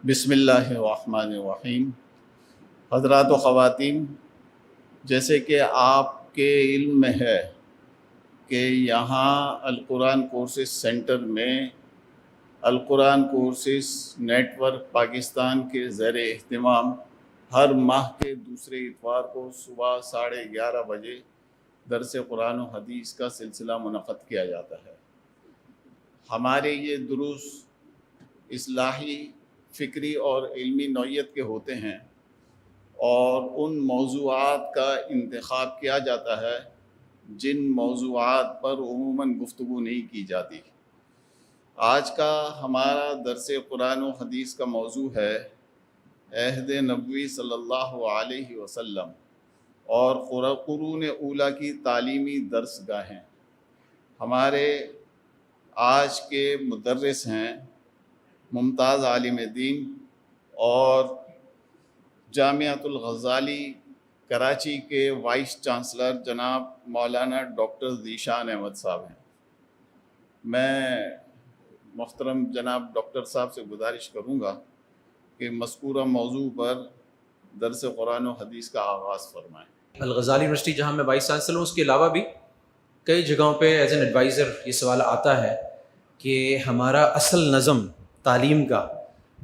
بسم اللہ الرحمن الرحیم۔ حضرات و خواتین، جیسے کہ آپ کے علم میں ہے کہ یہاں القرآن کورسز سینٹر میں القرآن کورسز نیٹ ورک پاکستان کے زیر اہتمام ہر ماہ کے دوسرے اتوار کو صبح 11:30 بجے درس قرآن و حدیث کا سلسلہ منعقد کیا جاتا ہے۔ ہمارے یہ دروس اصلاحی، فکری اور علمی نوعیت کے ہوتے ہیں اور ان موضوعات کا انتخاب کیا جاتا ہے جن موضوعات پر عموماً گفتگو نہیں کی جاتی۔ آج کا ہمارا درس قرآن و حدیث کا موضوع ہے عہد نبوی صلی اللہ علیہ وسلم اور قرون اولیٰ کی تعلیمی درس گاہیں۔ ہمارے آج کے مدرس ہیں ممتاز عالم دین اور جامعۃ الغزالی کراچی کے وائس چانسلر جناب مولانا ڈاکٹر ذیشان احمد صاحب ہیں۔ میں محترم جناب ڈاکٹر صاحب سے گزارش کروں گا کہ مذکورہ موضوع پر درس قرآن و حدیث کا آغاز فرمائیں۔ الغزالی یونیورسٹی جہاں میں وائس چانسلر ہوں، اس کے علاوہ بھی کئی جگہوں پہ ایز این ایڈوائزر یہ سوال آتا ہے کہ ہمارا اصل نظم تعلیم کا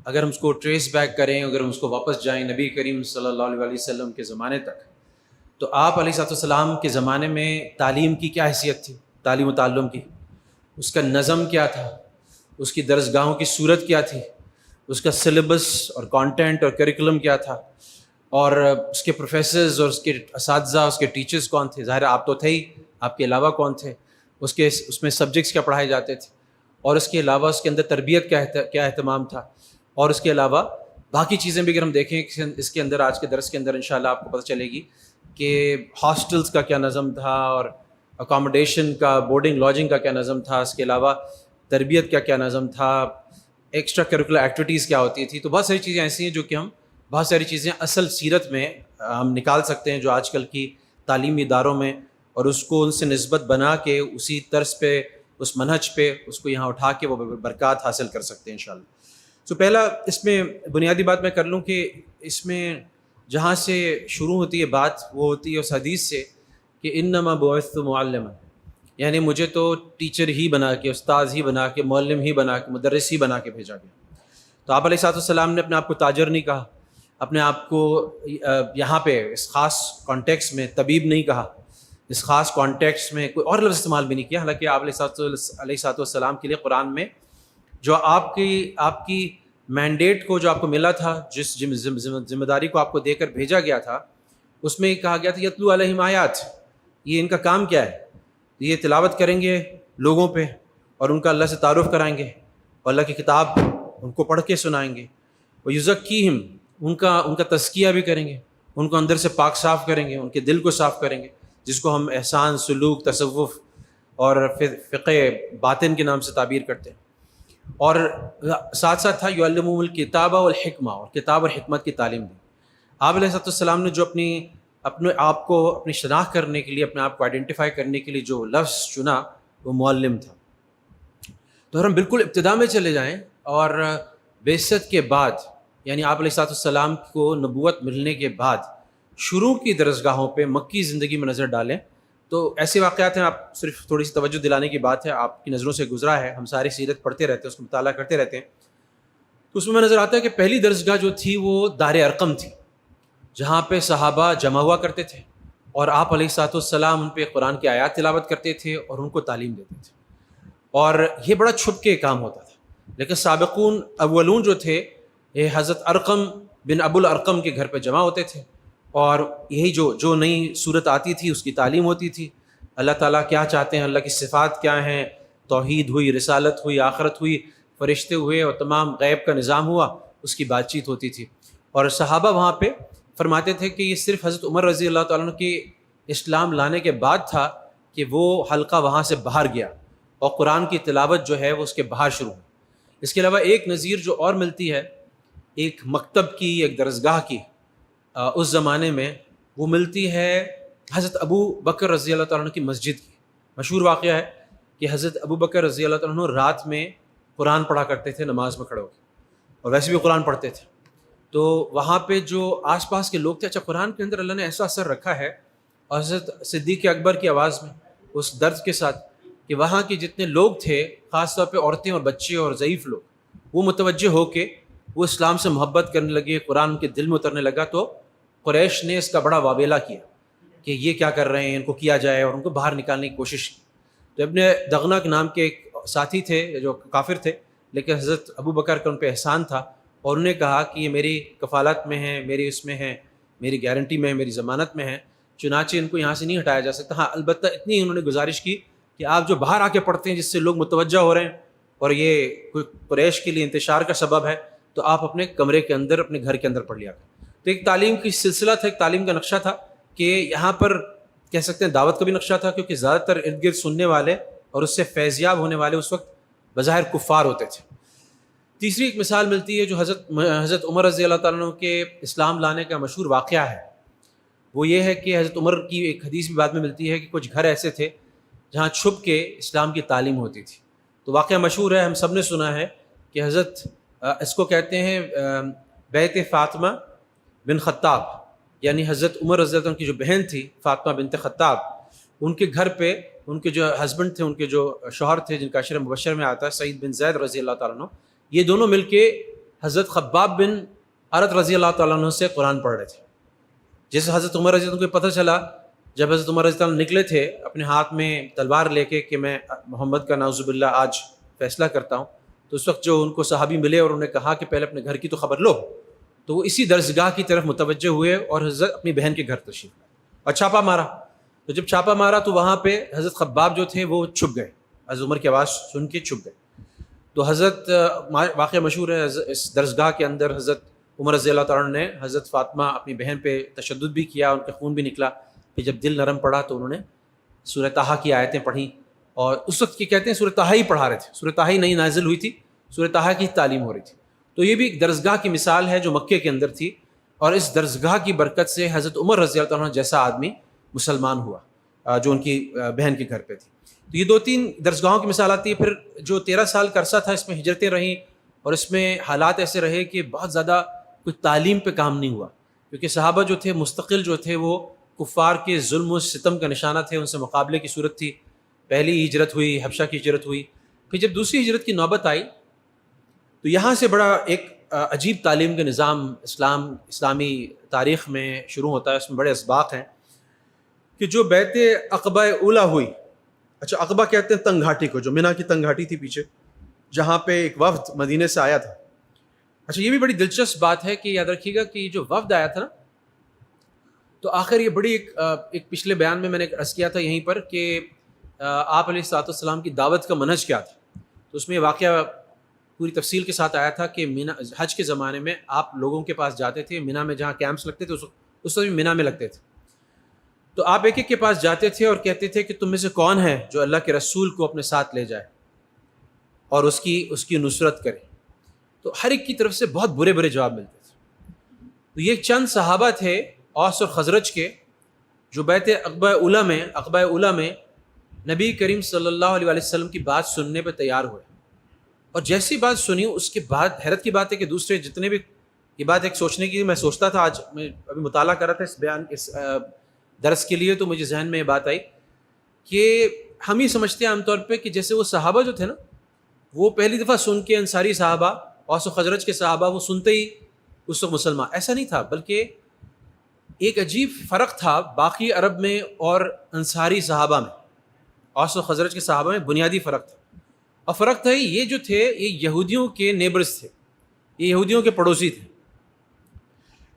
اگر ہم اس کو ٹریس بیک کریں، اگر ہم اس کو واپس جائیں نبی کریم صلی اللہ علیہ وسلم کے زمانے تک، تو آپ علیہ السلام کے زمانے میں تعلیم کی کیا حیثیت تھی، تعلیم و تعلم کی، اس کا نظم کیا تھا، اس کی درسگاہوں کی صورت کیا تھی، اس کا سلیبس اور کانٹینٹ اور کریکولم کیا تھا، اور اس کے پروفیسرز اور اس کے اساتذہ، اس کے ٹیچرز کون تھے، ظاہر آپ تو تھے ہی، آپ کے علاوہ کون تھے، اس میں سبجیکٹس کیا پڑھائے جاتے تھے، اور اس کے علاوہ اس کے اندر تربیت کیا اہتمام تھا، اور اس کے علاوہ باقی چیزیں بھی اگر ہم دیکھیں اس کے اندر آج کے درس کے اندر انشاءاللہ آپ کو پتہ چلے گی کہ ہاسٹلز کا کیا نظم تھا، اور اکاموڈیشن کا، بورڈنگ لاجنگ کا کیا نظم تھا، اس کے علاوہ تربیت کا کیا نظم تھا، ایکسٹرا کریکولر ایکٹیویٹیز کیا ہوتی تھی۔ تو بہت ساری چیزیں ایسی ہیں جو کہ ہم بہت ساری چیزیں اصل سیرت میں ہم نکال سکتے ہیں جو آج کل کی تعلیمی اداروں میں، اور اس کو ان سے نسبت بنا کے اسی طرز پہ، اس منہج پہ اس کو یہاں اٹھا کے وہ برکات حاصل کر سکتے ہیں انشاءاللہ۔ تو پہلا اس میں بنیادی بات میں کر لوں کہ اس میں جہاں سے شروع ہوتی ہے بات وہ ہوتی ہے اس حدیث سے کہ انما بعثت معلما، یعنی مجھے تو ٹیچر ہی بنا کے، استاذ ہی بنا کے، معلم ہی بنا کے، مدرس ہی بنا کے بھیجا گیا۔ تو آپ علیہ السلام نے اپنے آپ کو تاجر نہیں کہا، اپنے آپ کو یہاں پہ اس خاص کانٹیکس میں طبیب نہیں کہا، اس خاص کانٹیکس میں کوئی اور لفظ استعمال بھی نہیں کیا، حالانکہ آپ علیہ السلام کے لیے قرآن میں جو آپ کی مینڈیٹ کو جو آپ کو ملا تھا، جس ذمہ داری کو آپ کو دے کر بھیجا گیا تھا، اس میں کہا گیا تھا یتلو علیہم آیات، یہ ان کا کام کیا ہے، یہ تلاوت کریں گے لوگوں پہ اور ان کا اللہ سے تعارف کرائیں گے، اور اللہ کی کتاب ان کو پڑھ کے سنائیں گے، ویزکیہم، ان کا تزکیہ بھی کریں گے، ان کو اندر سے پاک صاف کریں گے، ان کے دل کو صاف کریں گے، جس کو ہم احسان، سلوک، تصوف اور فقہ باطن کے نام سے تعبیر کرتے ہیں۔ اور ساتھ ساتھ تھا یعلمہم الکتاب والحکمہ، اور کتاب اور حکمت کی تعلیم دی۔ آپ علیہ السلام نے جو اپنے آپ کو اپنی شناخت کرنے کے لیے، اپنے آپ کو آئیڈینٹیفائی کرنے کے لیے جو لفظ چنا وہ معلم تھا۔ تو اگر ہم بالکل ابتدا میں چلے جائیں اور بعثت کے بعد، یعنی آپ علیہ السلام کو نبوت ملنے کے بعد شروع کی درسگاہوں پہ مکی زندگی میں نظر ڈالیں تو ایسے واقعات ہیں، آپ صرف تھوڑی سی توجہ دلانے کی بات ہے، آپ کی نظروں سے گزرا ہے، ہم ساری سیرت پڑھتے رہتے ہیں، اس کو مطالعہ کرتے رہتے ہیں، تو اس میں نظر آتا ہے کہ پہلی درسگاہ جو تھی وہ دار ارقم تھی، جہاں پہ صحابہ جمع ہوا کرتے تھے اور آپ علیہ السلام ان پہ قرآن کی آیات تلاوت کرتے تھے اور ان کو تعلیم دیتے تھے، اور یہ بڑا چھپ کے کام ہوتا تھا۔ لیکن سابقون اولون جو تھے، یہ حضرت ارقم بن ابو الارقم کے گھر پہ جمع ہوتے تھے، اور یہی جو نئی صورت آتی تھی اس کی تعلیم ہوتی تھی، اللہ تعالیٰ کیا چاہتے ہیں، اللہ کی صفات کیا ہیں، توحید ہوئی، رسالت ہوئی، آخرت ہوئی، فرشتے ہوئے اور تمام غیب کا نظام ہوا، اس کی بات چیت ہوتی تھی۔ اور صحابہ وہاں پہ فرماتے تھے کہ یہ صرف حضرت عمر رضی اللہ تعالیٰ عنہ کی اسلام لانے کے بعد تھا کہ وہ حلقہ وہاں سے باہر گیا اور قرآن کی تلاوت جو ہے وہ اس کے باہر شروع ہوئی۔ اس کے علاوہ ایک نظیر جو اور ملتی ہے ایک مکتب کی، ایک درسگاہ کی اس زمانے میں، وہ ملتی ہے حضرت ابو بکر رضی اللہ تعالیٰ عنہ کی مسجد کی۔ مشہور واقعہ ہے کہ حضرت ابو بکر رضی اللہ تعالیٰ عنہ رات میں قرآن پڑھا کرتے تھے نماز میں کھڑے ہو کے، اور ویسے بھی قرآن پڑھتے تھے. تو وہاں پہ جو آس پاس کے لوگ تھے، اچھا قرآن کے اندر اللہ نے ایسا اثر رکھا ہے، اور حضرت صدیق اکبر کی آواز میں اس درد کے ساتھ کہ وہاں کے جتنے لوگ تھے، خاص طور پہ عورتیں اور بچے اور ضعیف لوگ، وہ متوجہ ہو کے وہ اسلام سے محبت کرنے لگے، قرآن ان کے دل میں اترنے لگا. تو قریش نے اس کا بڑا وابیلہ کیا کہ یہ کیا کر رہے ہیں، ان کو کیا جائے، اور ان کو باہر نکالنے کی کوشش کی. تو ابن دغنہ نام کے ایک ساتھی تھے جو کافر تھے، لیکن حضرت ابو بکر کا ان پہ احسان تھا، اور انہوں نے کہا کہ یہ میری کفالت میں ہے، میری اس میں ہے، میری گارنٹی میں ہے، میری ضمانت میں ہے، چنانچہ ان کو یہاں سے نہیں ہٹایا جا سکتا. ہاں البتہ اتنی انہوں نے گزارش کی کہ آپ جو باہر آ کے پڑھتے ہیں جس سے لوگ متوجہ ہو رہے ہیں اور یہ کوئی قریش کے لیے انتشار کا سبب ہے، تو آپ اپنے کمرے کے اندر، اپنے گھر کے اندر پڑھ لیا کریں. تو ایک تعلیم کی سلسلہ تھا، ایک تعلیم کا نقشہ تھا کہ یہاں پر کہہ سکتے ہیں دعوت کا بھی نقشہ تھا، کیونکہ زیادہ تر ارد گرد سننے والے اور اس سے فیضیاب ہونے والے اس وقت بظاہر کفار ہوتے تھے. تیسری ایک مثال ملتی ہے جو حضرت عمر رضی اللہ تعالیٰ عنہ کے اسلام لانے کا مشہور واقعہ ہے. وہ یہ ہے کہ حضرت عمر کی ایک حدیث بھی بعد میں ملتی ہے کہ کچھ گھر ایسے تھے جہاں چھپ کے اسلام کی تعلیم ہوتی تھی. تو واقعہ مشہور ہے، ہم سب نے سنا ہے کہ حضرت اس کو کہتے ہیں بیت فاطمہ بن خطاب، یعنی حضرت عمر رضی اللہ عنہ کی جو بہن تھی فاطمہ بنت خطاب، ان کے گھر پہ ان کے جو ہسبینڈ تھے، ان کے جو شوہر تھے جن کا عشرہ مبشر میں آتا ہے سعید بن زید رضی اللہ تعالیٰ عنہ، یہ دونوں مل کے حضرت خباب بن ارت رضی اللہ تعالیٰ عنہ سے قرآن پڑھ رہے تھے. جیسے حضرت عمر رضی اللہ عنہ کو پتہ چلا، جب حضرت عمر رضی اللہ عنہ نکلے تھے اپنے ہاتھ میں تلوار لے کے کہ میں محمد کا نعوذ باللہ آج فیصلہ کرتا ہوں، تو اس وقت جو ان کو صحابی ملے اور انہوں نے کہا کہ پہلے اپنے گھر کی تو خبر لو، تو وہ اسی درسگاہ کی طرف متوجہ ہوئے اور حضرت اپنی بہن کے گھر تشریف لائے اور چھاپا مارا. تو جب چھاپا مارا تو وہاں پہ حضرت خباب جو تھے وہ چھپ گئے، حضرت عمر کی آواز سن کے چھپ گئے. تو حضرت واقعہ مشہور ہے، اس درسگاہ کے اندر حضرت عمر رضی اللہ تعالیٰ نے حضرت فاطمہ اپنی بہن پہ تشدد بھی کیا، ان کے خون بھی نکلا. پھر جب دل نرم پڑا تو انہوں نے سورہ طٰہٰ کی آیتیں پڑھیں، اور اس وقت کی کہتے ہیں سورہ طٰہٰ ہی پڑھا رہے تھے، سورہ طٰہٰ ہی نئی نازل ہوئی تھی، سورہ طٰہٰ کی تعلیم ہو رہی تھی. تو یہ بھی ایک درسگاہ کی مثال ہے جو مکے کے اندر تھی، اور اس درسگاہ کی برکت سے حضرت عمر رضی اللہ عنہ جیسا آدمی مسلمان ہوا جو ان کی بہن کے گھر پہ تھی. تو یہ 2-3 درسگاہوں کی مثال آتی ہے. پھر جو 13 سال کا عرصہ تھا اس میں ہجرتیں رہیں، اور اس میں حالات ایسے رہے کہ بہت زیادہ کوئی تعلیم پہ کام نہیں ہوا، کیونکہ صحابہ جو تھے مستقل جو تھے وہ کفار کے ظلم و ستم کا نشانہ تھے، ان سے مقابلے کی صورت تھی. پہلی ہجرت ہوئی، حبشہ کی ہجرت ہوئی، پھر جب دوسری ہجرت کی نوبت آئی تو یہاں سے بڑا ایک عجیب تعلیم کا نظام اسلامی تاریخ میں شروع ہوتا ہے. اس میں بڑے اسباق ہیں کہ جو بیعت عقبہ اولیٰ ہوئی، اچھا عقبہ کہتے ہیں تنگ گھاٹی کو، جو مینا کی تنگ گھاٹی تھی پیچھے، جہاں پہ ایک وفد مدینے سے آیا تھا. اچھا یہ بھی بڑی دلچسپ بات ہے کہ یاد رکھیے گا کہ جو وفد آیا تھا نا، تو آخر یہ بڑی ایک پچھلے بیان میں نے عرض کیا تھا یہیں پر کہ آپ علیہ الصلوۃ والسلام کی دعوت کا منہج کیا تھا. تو اس میں یہ واقعہ پوری تفصیل کے ساتھ آیا تھا کہ مینا حج کے زمانے میں آپ لوگوں کے پاس جاتے تھے، مینا میں جہاں کیمپس لگتے تھے اس وقت بھی مینا میں لگتے تھے. تو آپ ایک ایک کے پاس جاتے تھے اور کہتے تھے کہ تم میں سے کون ہے جو اللہ کے رسول کو اپنے ساتھ لے جائے اور اس کی نصرت کرے. تو ہر ایک کی طرف سے بہت برے برے جواب ملتے تھے. تو یہ چند صحابہ تھے اوس اور خزرج کے جو بیعت عقبہ اولیٰ میں نبی کریم صلی اللہ علیہ وسلم کی بات سننے پہ تیار ہوئے. اور جیسی بات سنی اس کے بعد حیرت کی بات ہے کہ دوسرے جتنے بھی، یہ بات ایک سوچنے کی، میں سوچتا تھا آج میں ابھی مطالعہ کر رہا تھا اس درس کے لیے، تو مجھے ذہن میں یہ بات آئی کہ ہم یہ سمجھتے ہیں عام طور پہ کہ جیسے وہ صحابہ جو تھے نا، وہ پہلی دفعہ سن کے انصاری صحابہ اوس و خزرج کے صحابہ وہ سنتے ہی اس وقت مسلمان، ایسا نہیں تھا، بلکہ ایک عجیب فرق تھا باقی عرب میں اور انصاری صحابہ میں، اوس و خزرج کے صحابہ میں بنیادی فرق تھا. اور فرق تھا یہ جو تھے یہ یہودیوں کے نیبرز تھے، یہ یہودیوں کے پڑوسی تھے.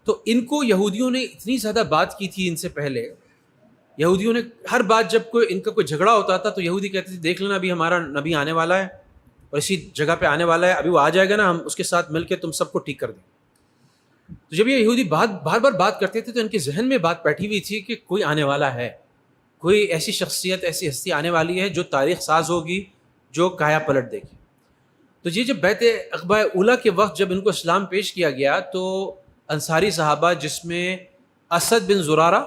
تو ان کو یہودیوں نے اتنی زیادہ بات کی تھی ان سے پہلے. یہودیوں نے ہر بات جب ان کا کوئی جھگڑا ہوتا تھا تو یہودی کہتے تھے دیکھ لینا ابھی ہمارا نبی آنے والا ہے اور اسی جگہ پہ آنے والا ہے، ابھی وہ آ جائے گا نا، ہم اس کے ساتھ مل کے تم سب کو ٹھیک کر دیں. تو جب یہ یہودی بار بار بات کرتے تھے تو ان کے ذہن میں بات بیٹھی ہوئی تھی کہ کوئی آنے والا ہے، کوئی ایسی شخصیت، ایسی ہستی آنے والی ہے جو تاریخ ساز ہوگی، جو کایا پلٹ دے گی. تو یہ جب بیعت عقبہ اولیٰ کے وقت جب ان کو اسلام پیش کیا گیا تو انصاری صحابہ جس میں اسد بن زرارہ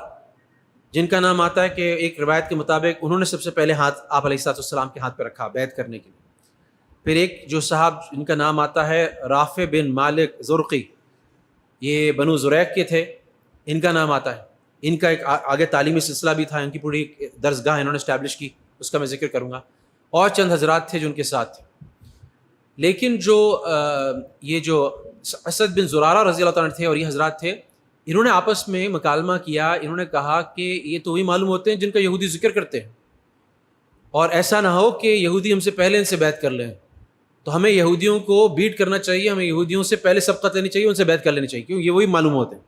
جن کا نام آتا ہے کہ ایک روایت کے مطابق انہوں نے سب سے پہلے ہاتھ آپ علیہ الصلوۃ والسلام کے ہاتھ پہ رکھا بیعت کرنے کے لیے، پھر ایک جو صاحب ان کا نام آتا ہے رافع بن مالک زرقی، یہ بنو زریق کے تھے، ان کا نام آتا ہے. ان کا ایک آگے تعلیمی سلسلہ بھی تھا، ان کی پوری درسگاہ انہوں نے اسٹیبلش کی، اس کا میں ذکر کروں گا. اور چند حضرات تھے جو ان کے ساتھ تھے. لیکن جو یہ جو اسد بن زرارہ رضی اللہ تعالیٰ تھے اور یہ حضرات تھے، انہوں نے آپس میں مکالمہ کیا. انہوں نے کہا کہ یہ تو وہی معلوم ہوتے ہیں جن کا یہودی ذکر کرتے ہیں، اور ایسا نہ ہو کہ یہودی ہم سے پہلے ان سے بیعت کر لیں، تو ہمیں یہودیوں کو بیٹ کرنا چاہیے، ہمیں یہودیوں سے پہلے سبقت لینی چاہیے، ان سے بیعت کر لینی چاہیے، کیوں یہ وہی معلوم ہوتے ہیں.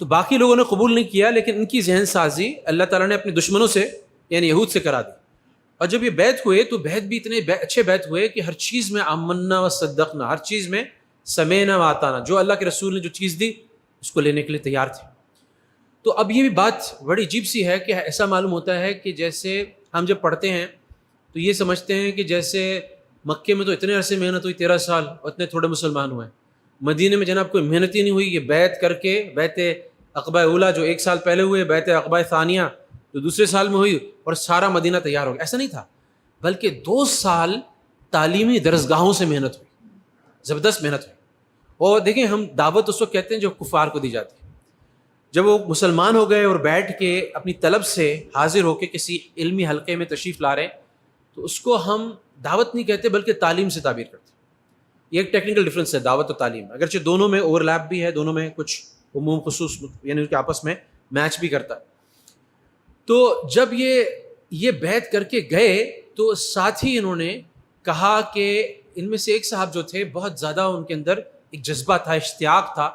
تو باقی لوگوں نے قبول نہیں کیا، لیکن ان کی ذہن سازی اللہ تعالیٰ نے اپنے دشمنوں سے یعنی یہود سے کرا دی. اور جب یہ بیعت ہوئے تو بیعت بھی اتنے اچھے بیعت ہوئے کہ ہر چیز میں آمنا و صدقنا، ہر چیز میں سمینا و آتانا، جو اللہ کے رسول نے جو چیز دی اس کو لینے کے لیے تیار تھے. تو اب یہ بھی بات بڑی عجیب سی ہے کہ ایسا معلوم ہوتا ہے کہ جیسے ہم جب پڑھتے ہیں تو یہ سمجھتے ہیں کہ جیسے مکے میں تو اتنے عرصے محنت ہوئی 13 سال اور اتنے تھوڑے مسلمان ہوئے، مدینے میں جناب کوئی محنت ہی نہیں ہوئی، یہ بیعت کر کے بیعت عقبہ اولا جو 1 سال پہلے ہوئے، بیعت عقبہ ثانیہ جو دوسرے سال میں ہوئی، اور سارا مدینہ تیار ہو گیا. ایسا نہیں تھا، بلکہ 2 سال تعلیمی درسگاہوں سے محنت ہوئی، زبردست محنت ہوئی. اور دیکھیں ہم دعوت اس وقت کہتے ہیں جو کفار کو دی جاتی ہے. جب وہ مسلمان ہو گئے اور بیٹھ کے اپنی طلب سے حاضر ہو کے کسی علمی حلقے میں تشریف لا رہے ہیں تو اس کو ہم دعوت نہیں کہتے بلکہ تعلیم سے تعبیر کرتے ہیں. یہ ایک ٹیکنیکل ڈفرینس ہے دعوت و تعلیم، اگرچہ دونوں میں اوور لیپ بھی ہے، دونوں میں کچھ عموم خصوص یعنی ان کے آپس میں میچ بھی کرتا ہے. تو جب یہ بیعت کر کے گئے تو ساتھ ہی انہوں نے کہا کہ ان میں سے ایک صاحب جو تھے بہت زیادہ ان کے اندر ایک جذبہ تھا، اشتیاق تھا،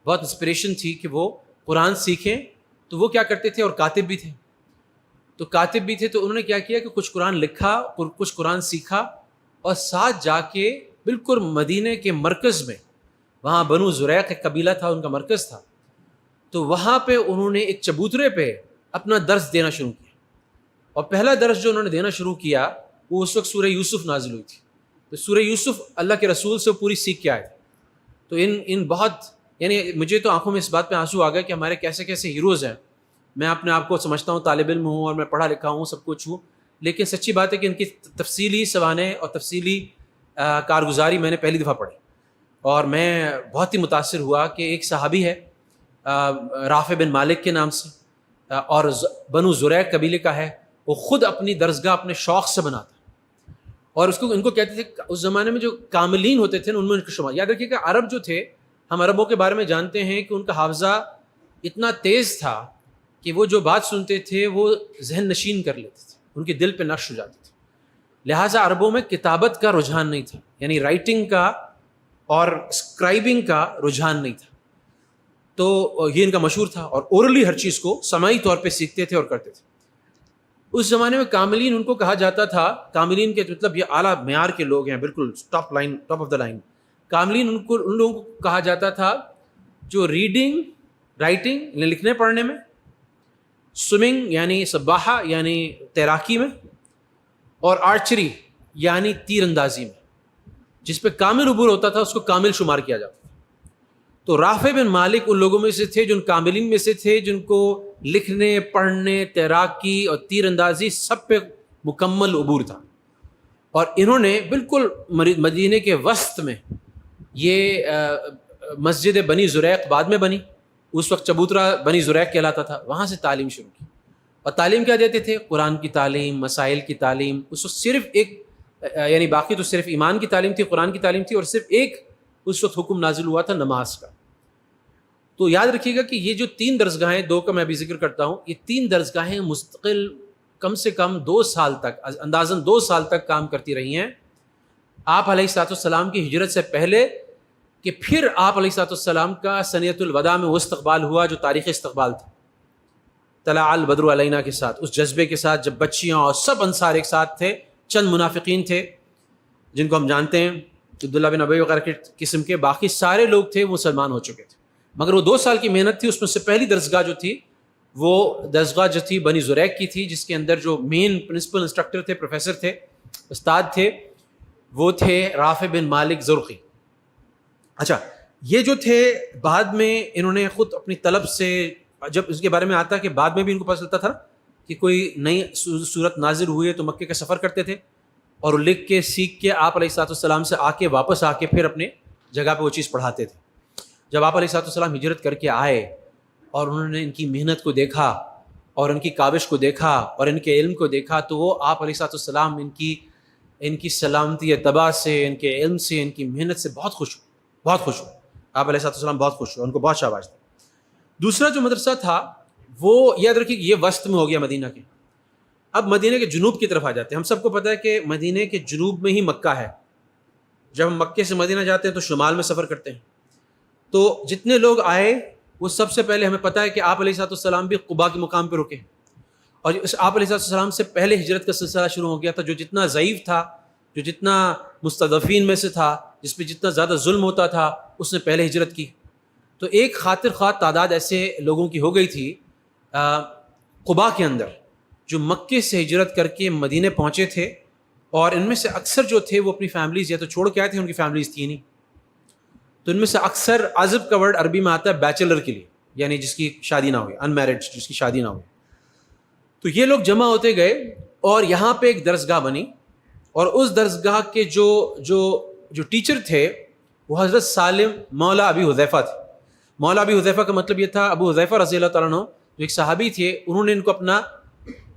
بہت انسپریشن تھی کہ وہ قرآن سیکھیں. تو وہ کیا کرتے تھے، اور کاتب بھی تھے، تو کاتب بھی تھے، تو انہوں نے کیا کیا کہ کچھ قرآن لکھا اور کچھ قرآن سیکھا، اور ساتھ جا کے بالکل مدینے کے مرکز میں، وہاں بنو زریق ایک قبیلہ تھا، ان کا مرکز تھا، تو وہاں پہ انہوں نے ایک چبوترے پہ اپنا درس دینا شروع کیا. اور پہلا درس جو انہوں نے دینا شروع کیا وہ اس وقت سورہ یوسف نازل ہوئی تھی. تو سورہ یوسف اللہ کے رسول سے پوری سیکھ کے آئے تھے. تو ان بہت یعنی مجھے تو آنکھوں میں اس بات پہ آنسو آ گئے کہ ہمارے کیسے کیسے ہیروز ہیں. میں اپنے آپ کو سمجھتا ہوں طالب علم ہوں اور میں پڑھا لکھا ہوں، سب کچھ ہوں، لیکن سچی بات ہے کہ ان کی تفصیلی سوانح اور تفصیلی کارگزاری میں نے پہلی دفعہ پڑھی، اور میں بہت ہی متاثر ہوا کہ ایک صحابی ہے رافع بن مالک کے نام سے، اور بنو زریق قبیلے کا ہے، وہ خود اپنی درسگاہ اپنے شوق سے بناتا ہے. اور ان کو کہتے تھے، اس زمانے میں جو کاملین ہوتے تھے ان میں ان کا شمار. یاد رکھیے کہ عرب جو تھے، ہم عربوں کے بارے میں جانتے ہیں کہ ان کا حافظہ اتنا تیز تھا کہ وہ جو بات سنتے تھے وہ ذہن نشین کر لیتے تھے، ان کے دل پہ نقش ہو جاتے تھے. لہٰذا عربوں میں کتابت کا رجحان نہیں تھا، یعنی رائٹنگ کا اور اسکرائبنگ کا رجحان نہیں تھا. تو یہ ان کا مشہور تھا، اور اورلی ہر چیز کو سماعی طور پہ سیکھتے تھے اور کرتے تھے. اس زمانے میں کاملین ان کو کہا جاتا تھا، کاملین کے مطلب یہ اعلیٰ معیار کے لوگ ہیں، بالکل ٹاپ آف دا لائن. کاملین ان لوگوں کو کہا جاتا تھا جو ریڈنگ، رائٹنگ یعنی لکھنے پڑھنے میں، سوئمنگ یعنی سباحہ یعنی تیراکی میں، اور آرچری یعنی تیر اندازی میں، جس پہ کامل عبور ہوتا تھا اس کو کامل شمار کیا جاتا تھا. تو رافع بن مالک ان لوگوں میں سے تھے، جو ان کاملین میں سے تھے، جن کو لکھنے، پڑھنے، تیراکی اور تیر اندازی سب پہ مکمل عبور تھا. اور انہوں نے بالکل مدینے کے وسط میں، یہ مسجد بنی زریق بعد میں بنی، اس وقت چبوترا بنی زریق کہلاتا تھا، وہاں سے تعلیم شروع کی. اور تعلیم کیا دیتے تھے؟ قرآن کی تعلیم، مسائل کی تعلیم. اس وقت صرف ایک یعنی باقی تو صرف ایمان کی تعلیم تھی، قرآن کی تعلیم تھی، اور صرف ایک اس وقت حکم نازل ہوا تھا نماز کا. تو یاد رکھیے گا کہ یہ جو 3 درسگاہیں، 2 کا میں بھی ذکر کرتا ہوں، یہ 3 درسگاہیں مستقل کم سے کم 2 سال تک، اندازاً 2 سال تک کام کرتی رہی ہیں. آپ علیہ الصلوۃ والسلام کی ہجرت سے پہلے، کہ پھر آپ علیہ الصلوۃ والسلام کا سنیۃ الوداع میں وہ استقبال ہوا جو تاریخ استقبال تھا، طلع البدر علینا کے ساتھ، اس جذبے کے ساتھ، جب بچیاں اور سب انصار ایک ساتھ تھے. چند منافقین تھے جن کو ہم جانتے ہیں، عبداللہ بن ابی وغیرہ کے قسم کے، باقی سارے لوگ تھے وہ مسلمان ہو چکے تھے. مگر وہ 2 سال کی محنت تھی. اس میں سے پہلی درسگاہ جو تھی وہ درسگاہ جو تھی بنی زریق کی تھی، جس کے اندر جو مین پرنسپل انسٹرکٹر تھے، پروفیسر تھے، استاد تھے، وہ تھے رافع بن مالک زرقی. اچھا، یہ جو تھے بعد میں انہوں نے خود اپنی طلب سے، جب اس کے بارے میں آتا کہ بعد میں بھی ان کو پتہ چلتا تھا کہ کوئی نئی صورت نازل ہوئی ہے تو مکے کا سفر کرتے تھے، اور لکھ کے سیکھ کے آپ علیہ الصلوۃ والسلام سے واپس آ کے پھر اپنے جگہ پہ وہ چیز پڑھاتے تھے. جب آپ علیہ الصلوۃ والسلام ہجرت کر کے آئے اور انہوں نے ان کی محنت کو دیکھا اور ان کی کاوش کو دیکھا اور ان کے علم کو دیکھا, تو وہ آپ علیہ الصلوۃ والسلام ان کی سلامتی اتباع سے, ان کے علم سے, ان کی محنت سے بہت خوش ہو. آپ علیہ الصلوۃ والسلام بہت خوش ہو, ان کو بہت شاباش تھا. دوسرا جو مدرسہ تھا وہ یاد رکھیے یہ وسط میں ہو گیا مدینہ کے. اب مدینہ کے جنوب کی طرف آ جاتے ہیں. ہم سب کو پتہ ہے کہ مدینہ کے جنوب میں ہی مکہ ہے. جب ہم مکے سے مدینہ جاتے ہیں تو شمال میں سفر کرتے ہیں. تو جتنے لوگ آئے وہ سب سے پہلے ہمیں پتہ ہے کہ آپ علیہ الصلوۃ والسلام بھی قباء کے مقام پہ رکے, اور آپ علیہ الصلوۃ والسلام سے پہلے ہجرت کا سلسلہ شروع ہو گیا تھا. جو جتنا ضعیف تھا, جو جتنا مستضعفین میں سے تھا, جس پہ جتنا زیادہ ظلم ہوتا تھا, اس نے پہلے ہجرت کی. تو ایک خاطر خواہ تعداد ایسے لوگوں کی ہو گئی تھی قباء کے اندر جو مکے سے ہجرت کر کے مدینے پہنچے تھے, اور ان میں سے اکثر جو تھے وہ اپنی فیملیز یا تو چھوڑ کے آئے تھے, ان کی فیملیز تھیں نہیں. تو ان میں سے اکثر عزب کا ورڈ عربی میں آتا ہے بیچلر کے لیے, یعنی جس کی شادی نہ ہوئی, ان میرڈ, جس کی شادی نہ ہوئی. تو یہ لوگ جمع ہوتے گئے اور یہاں پہ ایک درسگاہ بنی, اور اس درسگاہ کے جو ٹیچر تھے وہ حضرت سالم مولا ابی حذیفہ تھے. مولا ابی حذیفہ کا مطلب یہ تھا, ابو حذیفہ رضی اللہ تعالیٰ عنہ جو ایک صحابی تھے, انہوں نے ان کو اپنا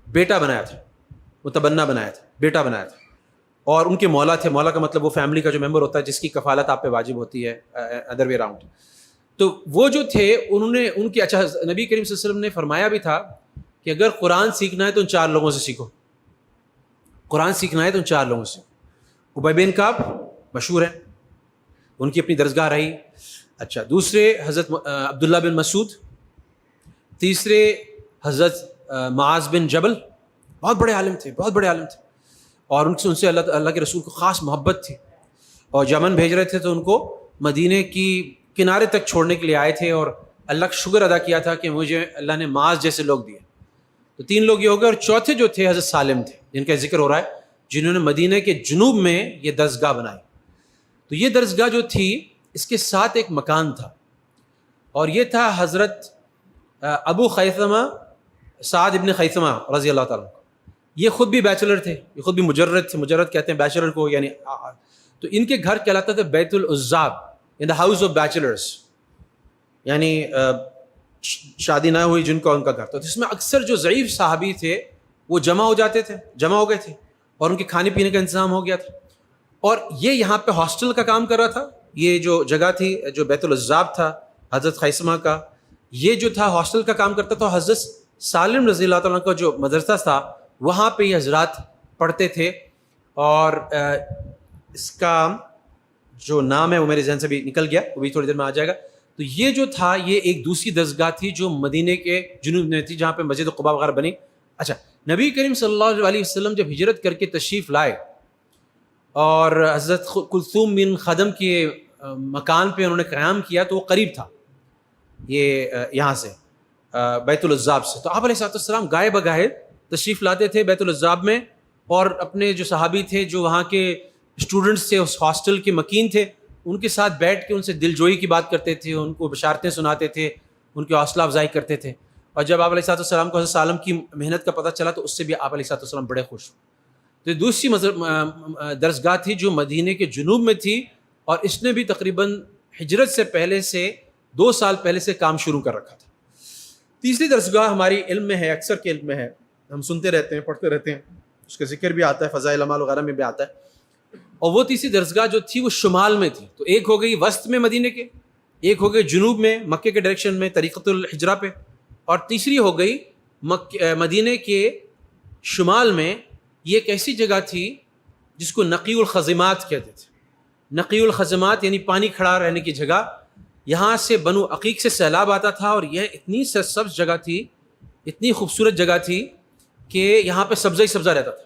بیٹا بنایا تھا, متبنہ بنایا تھا, بیٹا بنایا تھا, اور ان کے مولا تھے. مولا کا مطلب وہ فیملی کا جو ممبر ہوتا ہے جس کی کفالت آپ پہ واجب ہوتی ہے, ادر وے راؤنڈ. تو وہ جو تھے انہوں نے ان کی نبی کریم صلی اللہ علیہ وسلم نے فرمایا بھی تھا کہ اگر قرآن سیکھنا ہے تو ان 4 لوگوں سے سیکھو. قرآن سیکھنا ہے تو ان 4 لوگوں سے. ابی بن کعب مشہور ہیں, ان کی اپنی درسگاہ رہی. اچھا, دوسرے حضرت عبداللہ بن مسعود, تیسرے حضرت معاذ بن جبل, بہت بڑے عالم تھے, اور ان سے اللہ کے رسول کو خاص محبت تھی, اور یمن بھیج رہے تھے تو ان کو مدینے کی کنارے تک چھوڑنے کے لیے آئے تھے, اور اللہ کا شکر ادا کیا تھا کہ مجھے اللہ نے معاذ جیسے لوگ دیے. تو 3 لوگ یہ ہو گئے, اور چوتھے جو تھے حضرت سالم تھے, جن کا ذکر ہو رہا ہے, جنہوں نے مدینہ کے جنوب میں یہ درسگاہ بنائی. تو یہ درسگاہ جو تھی اس کے ساتھ ایک مکان تھا, اور یہ تھا حضرت ابو خیثمہ سعد ابن خیثمہ رضی اللہ تعالیٰ. یہ خود بھی بیچلر تھے, یہ خود بھی مجرد تھے. مجرد کہتے ہیں بیچلر کو, یعنی تو ان کے گھر کہلاتا تھا بیت العزاب, ان دا ہاؤس آف بیچلرس, یعنی شادی نہ ہوئی جن کا ان کا گھر. تو اس میں اکثر جو ضعیف صحابی تھے وہ جمع ہو گئے تھے, اور ان کے کھانے پینے کا انتظام ہو گیا تھا. اور یہ یہاں پہ ہاسٹل کا کام کر رہا تھا. یہ جو جگہ تھی, جو بیت العزاب تھا حضرت خیثمہ کا, یہ جو تھا ہاسٹل کا کام کرتا تھا. حضرت سالم رضی اللہ تعالیٰ کا جو مدرسہ تھا وہاں پہ یہ حضرات پڑھتے تھے, اور اس کا جو نام ہے وہ میرے ذہن سے بھی نکل گیا, وہ بھی تھوڑی دیر میں آ جائے گا. تو یہ جو تھا یہ ایک دوسری درسگاہ تھی جو مدینے کے جنوب میں تھی, جہاں پہ مسجد قباء وغیرہ بنی. اچھا, نبی کریم صلی اللہ علیہ وسلم جب ہجرت کر کے تشریف لائے اور حضرت کلثوم بن خدم کے مکان پہ انہوں نے قیام کیا, تو وہ قریب تھا یہ یہاں سے بیت العزاب سے. تو آپ علیہ السلام گائے بگائے تشریف لاتے تھے بیت العزاب میں, اور اپنے جو صحابی تھے, جو وہاں کے اسٹوڈنٹس تھے, اس ہاسٹل کے مکین تھے, ان کے ساتھ بیٹھ کے ان سے دل جوئی کی بات کرتے تھے, ان کو بشارتیں سناتے تھے, ان کی حوصلہ افزائی کرتے تھے. اور جب آپ علیہ السلام کو حضرت سالم کی محنت کا پتہ چلا تو اس سے بھی آپ علیہ السلام بڑے خوش ہوئے. تو یہ دوسری درسگاہ تھی جو مدینے کے جنوب میں تھی, اور اس نے بھی تقریباً ہجرت سے پہلے سے 2 سال پہلے سے کام شروع کر رکھا تھا. تیسری درسگاہ ہماری علم میں ہے, اکثر کے علم میں ہے, ہم سنتے رہتے ہیں, پڑھتے رہتے ہیں, اس کا ذکر بھی آتا ہے, فضائل اعمال وغیرہ میں بھی آتا ہے. اور وہ تیسری درسگاہ جو تھی وہ شمال میں تھی. تو ایک ہو گئی وسط میں مدینے کے, ایک ہو گئی جنوب میں مکے کے ڈائریکشن میں طریقۃ الحجرہ پہ, اور تیسری ہو گئی مدینے کے شمال میں. یہ ایک ایسی جگہ تھی جس کو نقی الخزمات کہتے تھے. نقی الخزمات یعنی پانی کھڑا رہنے کی جگہ. یہاں سے بنو عقیق سے سیلاب آتا تھا, اور یہ اتنی سرسبز جگہ تھی, اتنی خوبصورت جگہ تھی کہ یہاں پہ سبزہ ہی سبزہ رہتا تھا.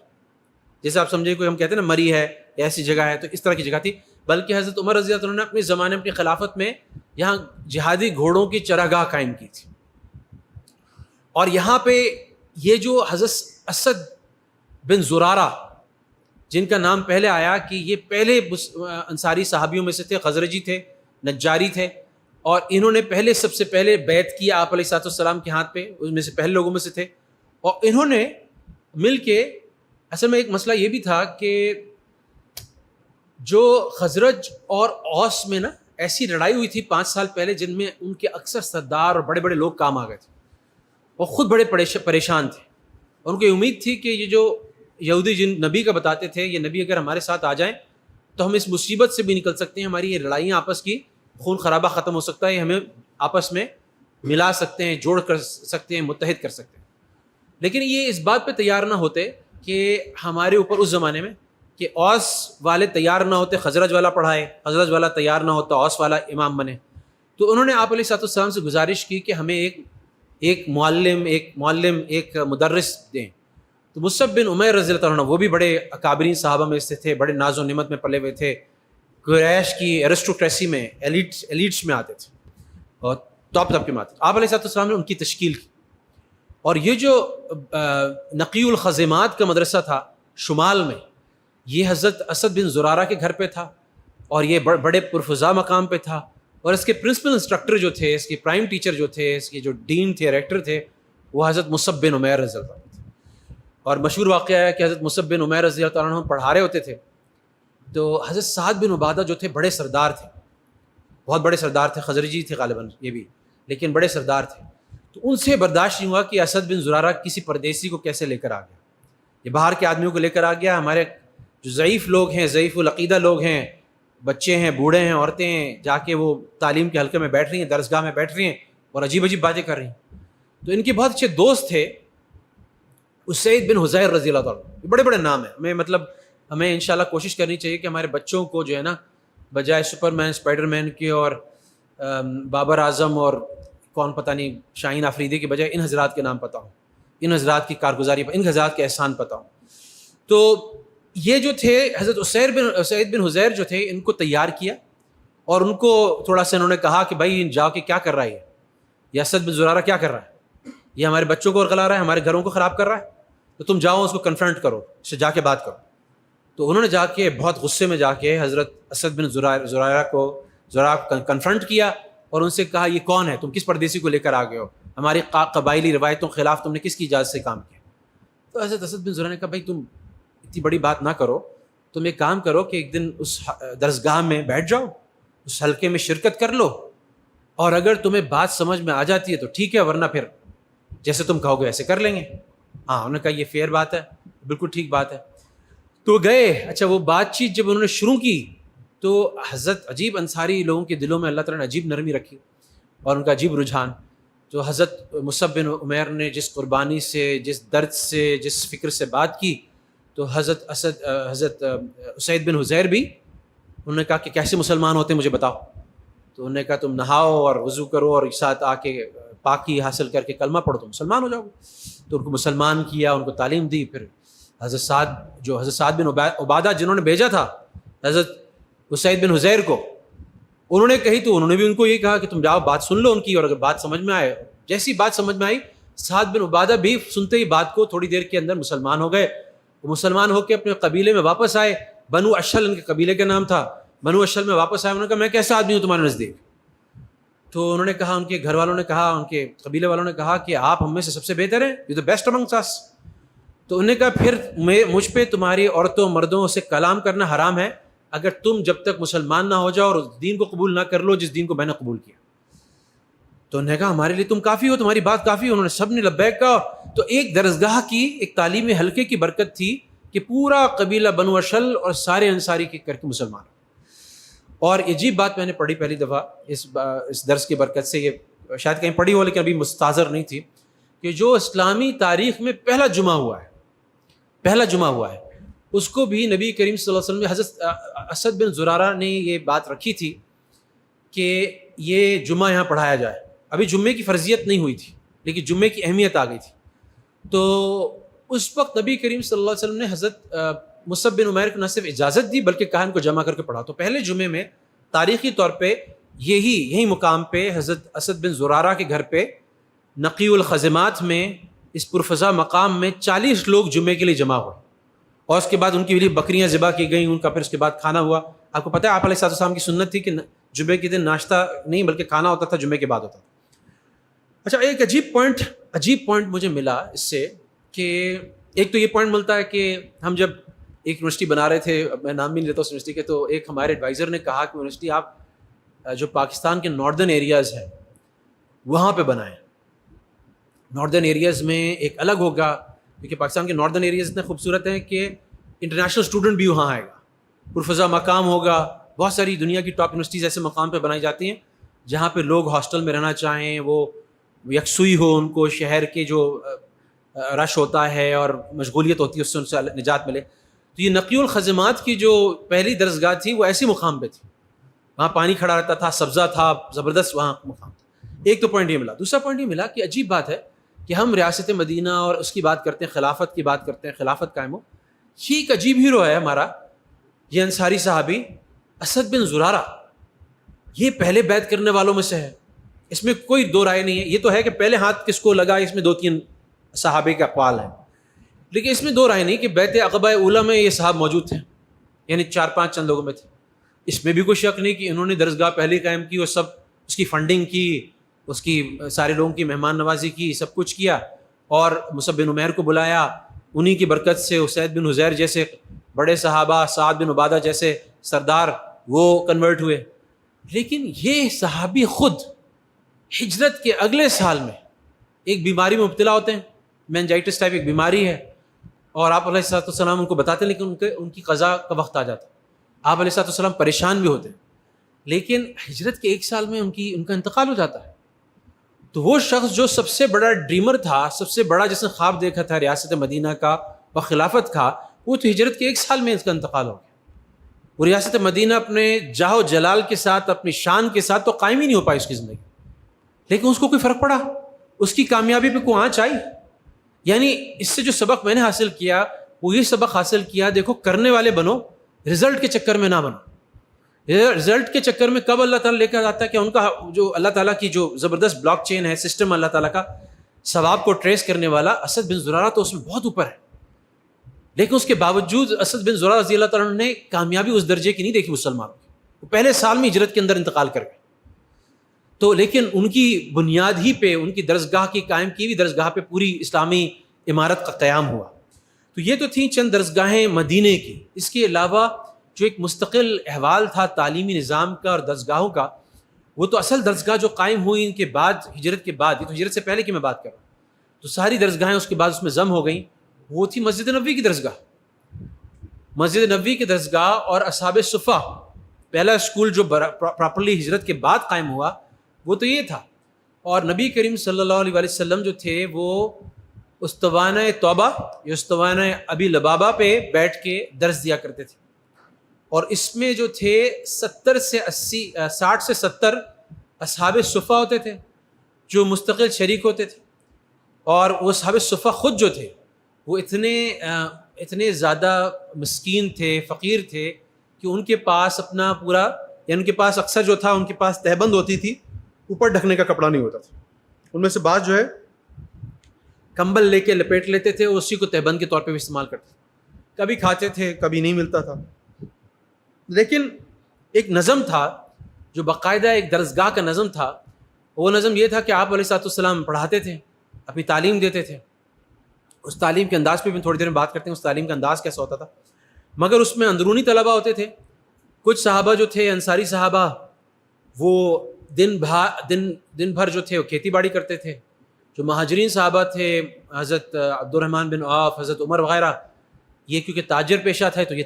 جیسے آپ سمجھے کوئی ہم کہتے ہیں نا مری ہے, ایسی جگہ ہے, تو اس طرح کی جگہ تھی. بلکہ حضرت عمر رضی اللہ عنہ نے اپنے زمانے میں اپنی خلافت میں یہاں جہادی گھوڑوں کی چراگاہ قائم کی تھی. اور یہاں پہ یہ جو حضرت اسد بن زرارہ, جن کا نام پہلے آیا کہ یہ پہلے انصاری صحابیوں میں سے تھے, خزرجی تھے, نجاری تھے, اور انہوں نے سب سے پہلے بیعت کیا آپ علیہ السلام کے ہاتھ پہ, اس میں سے پہلے لوگوں میں سے تھے. اور انہوں نے مل کے, اصل میں ایک مسئلہ یہ بھی تھا کہ جو خزرج اور اوس میں نا ایسی لڑائی ہوئی تھی 5 سال پہلے جن میں ان کے اکثر سردار اور بڑے بڑے لوگ کام آ گئے تھے، وہ خود بڑے پریشان تھے، اور ان کو امید تھی کہ یہ جو یہودی جن نبی کا بتاتے تھے، یہ نبی اگر ہمارے ساتھ آ جائیں تو ہم اس مصیبت سے بھی نکل سکتے ہیں، ہماری یہ لڑائیاں آپس کی خون خرابہ ختم ہو سکتا ہے، ہمیں آپس میں ملا سکتے ہیں، جوڑ کر سکتے ہیں، متحد کر سکتے ہیں۔ لیکن یہ اس بات پہ تیار نہ ہوتے کہ ہمارے اوپر اس زمانے میں کہ اوس والے تیار نہ ہوتے خزرج والا پڑھائے، خزرج والا تیار نہ ہوتا اوس والا امام بنے، تو انہوں نے آپ علیہ السلام سے گزارش کی کہ ہمیں ایک معلم ایک مدرس دیں۔ تو مصعب بن عمیر رضی اللہ عنہ وہ بھی بڑے اکابرین صحابہ میں سے تھے، بڑے ناز و نعمت میں پلے ہوئے تھے، قریش کی ایرسٹوکریسی میں ایلیٹس میں آتے تھے اور ٹاپ کے میں آتے تھے۔ آپ علیہ السلام نے ان کی تشکیل کی، اور یہ جو نقی الخزیمات کا مدرسہ تھا شمال میں، یہ حضرت اسد بن زرارہ کے گھر پہ تھا، اور یہ بڑے پرفضا مقام پہ تھا، اور اس کے پرنسپل انسٹرکٹر جو تھے، اس کے پرائم ٹیچر جو تھے، اس کے جو ڈین تھے، ریکٹر تھے، وہ حضرت مصعب بن عمیر رضی اللہ عنہ تھے۔ اور مشہور واقعہ ہے کہ حضرت مصعب بن عمیر رضی اللہ عنہ پڑھا رہے ہوتے تھے، تو حضرت سعد بن عبادہ جو تھے بڑے سردار تھے، بہت بڑے سردار تھے، خزرجی تھے غالباً یہ بھی، لیکن بڑے سردار تھے، تو ان سے برداشت نہیں ہوا کہ اسد بن زرارہ کسی پردیسی کو کیسے لے کر آ گیا، یہ باہر کے آدمیوں کو لے کر آ گیا، ہمارے جو ضعیف لوگ ہیں، ضعیف العقیدہ لوگ ہیں، بچے ہیں، بوڑھے ہیں، عورتیں ہیں، جا کے وہ تعلیم کے حلقے میں بیٹھ رہی ہیں، درسگاہ میں بیٹھ رہی ہیں اور عجیب عجیب باتیں کر رہی ہیں۔ تو ان کے بہت اچھے دوست تھے اسید بن حضیر رضی اللہ عنہ، بڑے بڑے نام ہیں، ہمیں انشاءاللہ کوشش کرنی چاہیے کہ ہمارے بچوں کو جو ہے نا، بجائے سپر مین، اسپائڈر مین کے اور بابر اعظم اور کون پتہ نہیں شاہین آفریدی کے بجائے ان حضرات کے نام پتہ ہوں، ان حضرات کی کارگزاری، ان حضرات کے احسان پتہ ہوں۔ تو یہ جو تھے حضرت اسید بن حضیر جو تھے، ان کو تیار کیا، اور ان کو تھوڑا سا انہوں نے کہا کہ بھائی جاؤ کہ کیا کر رہا ہے یہ اسد بن زرارہ، کیا کر رہا ہے یہ، ہمارے بچوں کو ورغلا رہا ہے، ہمارے گھروں کو خراب کر رہا ہے، تو تم جاؤ اس کو کنفرنٹ کرو، اس سے جا کے بات کرو۔ تو انہوں نے جا کے بہت غصے میں جا کے حضرت اسد بن زرارہ کو کنفرنٹ کیا، اور ان سے کہا یہ کون ہے، تم کس پردیسی کو لے کر آ گئے ہو، ہماری قبائلی روایتوں کے خلاف تم نے کس کی اجازت سے کام کیا؟ تو حضرت اسد بن زرارہ نے کہا بھائی تم اتنی بڑی بات نہ کرو، تم ایک کام کرو کہ ایک دن اس درسگاہ میں بیٹھ جاؤ، اس حلقے میں شرکت کر لو، اور اگر تمہیں بات سمجھ میں آ جاتی ہے تو ٹھیک ہے، ورنہ پھر جیسے تم کہو گے ایسے کر لیں گے۔ ہاں، انہوں نے کہا یہ فیئر بات ہے، بالکل ٹھیک بات ہے۔ تو گئے، اچھا وہ بات چیت جب انہوں نے شروع کی تو حضرت عجیب انصاری لوگوں کے دلوں میں اللہ تعالیٰ نے عجیب نرمی رکھی اور ان کا عجیب رجحان۔ تو حضرت مصعب بن عمیر نے جس قربانی سے، جس درد سے، جس فکر سے بات کی، تو حضرت اسید بن حضیر بھی انہوں نے کہا کہ کیسے مسلمان ہوتے ہیں مجھے بتاؤ۔ تو انہوں نے کہا تم نہاؤ اور وضو کرو اور ساتھ آ کے پاکی حاصل کر کے کلمہ پڑھو تو مسلمان ہو جاؤ گے۔ تو ان کو مسلمان کیا، ان کو تعلیم دی۔ پھر حضرت سعد بن عبادہ جنہوں نے بھیجا تھا حضرت اسید بن حضیر کو، انہوں نے کہی تو انہوں نے بھی ان کو یہ کہا کہ تم جاؤ بات سن لو ان کی، اور اگر بات سمجھ میں آئے، جیسی بات سمجھ میں آئی، سعد بن عبادہ بھی سنتے ہی بات کو تھوڑی دیر کے اندر مسلمان ہو گئے۔ وہ مسلمان ہو کے اپنے قبیلے میں واپس آئے، بنو اشل ان کے قبیلے کا نام تھا، بنو اشل میں واپس آئے۔ انہوں نے کہا میں کیسا آدمی ہوں تمہارے نزدیک؟ تو انہوں نے کہا، ان کے گھر والوں نے کہا، ان کے قبیلے والوں نے کہا کہ آپ ہم میں سے سب سے بہتر ہیں، یو دا بیسٹ امنگس اس۔ تو انہوں نے کہا پھر مجھ پہ تمہاری عورتوں مردوں سے کلام کرنا حرام ہے، اگر تم جب تک مسلمان نہ ہو جاؤ اور اس دین کو قبول نہ کر لو جس دین کو میں نے قبول کیا۔ تو انہوں نے کہا ہمارے لیے تم کافی ہو، تمہاری بات کافی ہو۔ انہوں نے سب نے لبیک کہا۔ تو ایک درسگاہ کی، ایک تعلیمی حلقے کی برکت تھی کہ پورا قبیلہ بنو اشل اور سارے انصاری کے کر کے مسلمان۔ اور عجیب بات میں نے پڑھی پہلی دفعہ اس درس کی برکت سے، یہ شاید کہیں پڑھی ہو لیکن ابھی مستحضر نہیں تھی، کہ جو اسلامی تاریخ میں پہلا جمعہ ہوا ہے اس کو بھی نبی کریم صلی اللہ علیہ وسلم، حضرت اسد بن زرارہ نے یہ بات رکھی تھی کہ یہ جمعہ یہاں پڑھایا جائے۔ ابھی جمعے کی فرضیت نہیں ہوئی تھی لیکن جمعے کی اہمیت آ گئی تھی۔ تو اس وقت نبی کریم صلی اللہ علیہ وسلم نے حضرت مصعب بن عمیر کو نہ صرف اجازت دی بلکہ کہا ان کو جمع کر کے پڑھا۔ تو پہلے جمعے میں تاریخی طور پہ یہی مقام پہ حضرت اسد بن زرارہ کے گھر پہ نقی الخزمات میں، اس پرفضا مقام میں 40 لوگ جمعے کے لیے جمع ہوئے، اور اس کے بعد ان کے لیے بکریاں ذبح کی گئیں، ان کا پھر اس کے بعد کھانا ہوا۔ آپ کو پتہ ہے آپ علیہ السلام کی سنت تھی کہ جمعے کے دن ناشتہ نہیں بلکہ کھانا ہوتا تھا، جمعے کے بعد ہوتا تھا۔ اچھا، ایک عجیب پوائنٹ مجھے ملا اس سے، کہ ایک تو یہ پوائنٹ ملتا ہے کہ ہم جب ایک یونیورسٹی بنا رہے تھے, میں نام بھی نہیں لیتا اس یونیورسٹی کے, تو ایک ہمارے ایڈوائزر نے کہا کہ یونیورسٹی آپ جو پاکستان کے ناردرن ایریاز ہیں وہاں پہ بنائیں. ناردرن ایریاز میں ایک الگ ہوگا, کیونکہ پاکستان کے ناردرن ایریاز اتنے خوبصورت ہیں کہ انٹرنیشنل اسٹوڈنٹ بھی وہاں آئے گا, پرفضا مقام ہوگا. بہت ساری دنیا کی ٹاپ یونیورسٹیز ایسے مقام پہ بنائی جاتی ہیں جہاں پہ لوگ ہاسٹل میں رہنا چاہیں, وہ یکسوئی ہو, ان کو شہر کے جو رش ہوتا ہے اور مشغولیت ہوتی ہے اس سے ان سے نجات ملے. تو یہ نقی الخزمات کی جو پہلی درسگاہ تھی وہ ایسی مقام پہ تھی, وہاں پانی کھڑا رہتا تھا, سبزہ تھا, زبردست وہاں مقام. ایک تو پوائنٹ یہ ملا. دوسرا پوائنٹ یہ ملا کہ عجیب بات ہے کہ ہم ریاست مدینہ اور اس کی بات کرتے ہیں, خلافت کی بات کرتے ہیں, خلافت قائم ہو. یہ ایک عجیب ہیرو ہے ہمارا, یہ انصاری صحابی اسد بن زرارہ, یہ پہلے بیعت کرنے والوں میں سے ہے, اس میں کوئی دو رائے نہیں ہے. یہ تو ہے کہ پہلے ہاتھ کس کو لگا, اس میں 2-3 صحابے کا اقوال ہے, لیکن اس میں دو رائے نہیں کہ بیعت عقبہ اولیٰ میں یہ صحاب موجود تھے, یعنی 4-5 چند لوگوں میں تھے. اس میں بھی کوئی شک نہیں کہ انہوں نے درسگاہ پہلے قائم کی اور سب اس کی فنڈنگ کی, اس کی سارے لوگوں کی مہمان نوازی کی, سب کچھ کیا, اور مصعب بن عمیر کو بلایا. انہی کی برکت سے اسید بن حضیر جیسے بڑے صحابہ, سعد بن عبادہ جیسے سردار وہ کنورٹ ہوئے. لیکن یہ صحابی خود ہجرت کے اگلے سال میں ایک بیماری میں مبتلا ہوتے ہیں, مینجائٹس ٹائپ ایک بیماری ہے, اور آپ علیہ السلام ان کو بتاتے ہیں, لیکن ان کی قضا کا وقت آ جاتا ہے. آپ علیہ السلام پریشان بھی ہوتے ہیں, لیکن ہجرت کے 1 سال میں ان کا انتقال ہو جاتا ہے. تو وہ شخص جو سب سے بڑا ڈریمر تھا, سب سے بڑا جس نے خواب دیکھا تھا ریاست مدینہ کا و خلافت کا, وہ تو ہجرت کے 1 سال میں اس کا انتقال ہو گیا. وہ ریاست مدینہ اپنے جاہ و جلال کے ساتھ, اپنی شان کے ساتھ تو قائم ہی نہیں ہو پائی اس کی زندگی, لیکن اس کو کوئی فرق پڑا, اس کی کامیابی پہ کوئی آنچ آئی. یعنی اس سے جو سبق میں نے حاصل کیا وہ یہ سبق حاصل کیا, دیکھو کرنے والے بنو, رزلٹ کے چکر میں نہ بنو. رزلٹ کے چکر میں کب اللہ تعالیٰ لے کر آتا ہے کہ ان کا جو اللہ تعالیٰ کی جو زبردست بلاک چین ہے, سسٹم اللہ تعالیٰ کا, ثواب کو ٹریس کرنے والا. اسد بن زرارہ تو اس میں بہت اوپر ہے, لیکن اس کے باوجود اسد بن زرارہ رضی اللہ تعالیٰ عنہ نے کامیابی اس درجے کی نہیں دیکھی مسلمانوں کی. وہ پہلے سال میں ہجرت کے اندر انتقال کر گئے. تو لیکن ان کی بنیاد ہی پہ, ان کی درسگاہ کی قائم کی ہوئی درسگاہ پہ پوری اسلامی عمارت کا قیام ہوا. تو یہ تو تھیں چند درسگاہیں مدینے کی. اس کے علاوہ جو ایک مستقل احوال تھا تعلیمی نظام کا اور درسگاہوں کا, وہ تو اصل درسگاہ جو قائم ہوئی ان کے بعد, ہجرت کے بعد, یہ تو ہجرت سے پہلے کی میں بات کر رہا ہوں, تو ساری درسگاہیں اس کے بعد اس میں ضم ہو گئیں. وہ تھی مسجد نبوی کی درسگاہ. مسجد نبوی کی درسگاہ اور اصحاب صفہ, پہلا اسکول جو پراپرلی ہجرت کے بعد قائم ہوا وہ تو یہ تھا. اور نبی کریم صلی اللہ علیہ وسلم جو تھے وہ استوانہ توبہ یا استوانہ ابی لبابہ پہ بیٹھ کے درس دیا کرتے تھے, اور اس میں جو تھے 60 سے 70 اصحاب صفہ ہوتے تھے جو مستقل شریک ہوتے تھے. اور وہ اصحاب صفہ خود جو تھے وہ اتنے زیادہ مسکین تھے, فقیر تھے کہ ان کے پاس اپنا پورا, یعنی ان کے پاس اکثر جو تھا ان کے پاس تہبند ہوتی تھی, اوپر ڈھکنے کا کپڑا نہیں ہوتا تھا. ان میں سے بعض جو ہے کمبل لے کے لپیٹ لیتے تھے, اسی کو تہبند کے طور پہ بھی استعمال کرتے تھے. کبھی کھاتے تھے, کبھی نہیں ملتا تھا. لیکن ایک نظم تھا جو باقاعدہ ایک درسگاہ کا نظم تھا. وہ نظم یہ تھا کہ آپ علیہ السلام پڑھاتے تھے, اپنی تعلیم دیتے تھے. اس تعلیم کے انداز پہ بھی تھوڑی دیر میں بات کرتے ہیں, اس تعلیم کا انداز کیسا ہوتا تھا. مگر اس میں اندرونی طلبہ ہوتے تھے. کچھ صحابہ جو تھے انصاری صحابہ, وہ دن بھر جو تھے وہ کھیتی باڑی کرتے تھے. جو مہاجرین صحابہ تھے, حضرت عبد الرحمن بن عوف, حضرت عمر وغیرہ, یہ کیونکہ تاجر پیشہ تھے تو یہ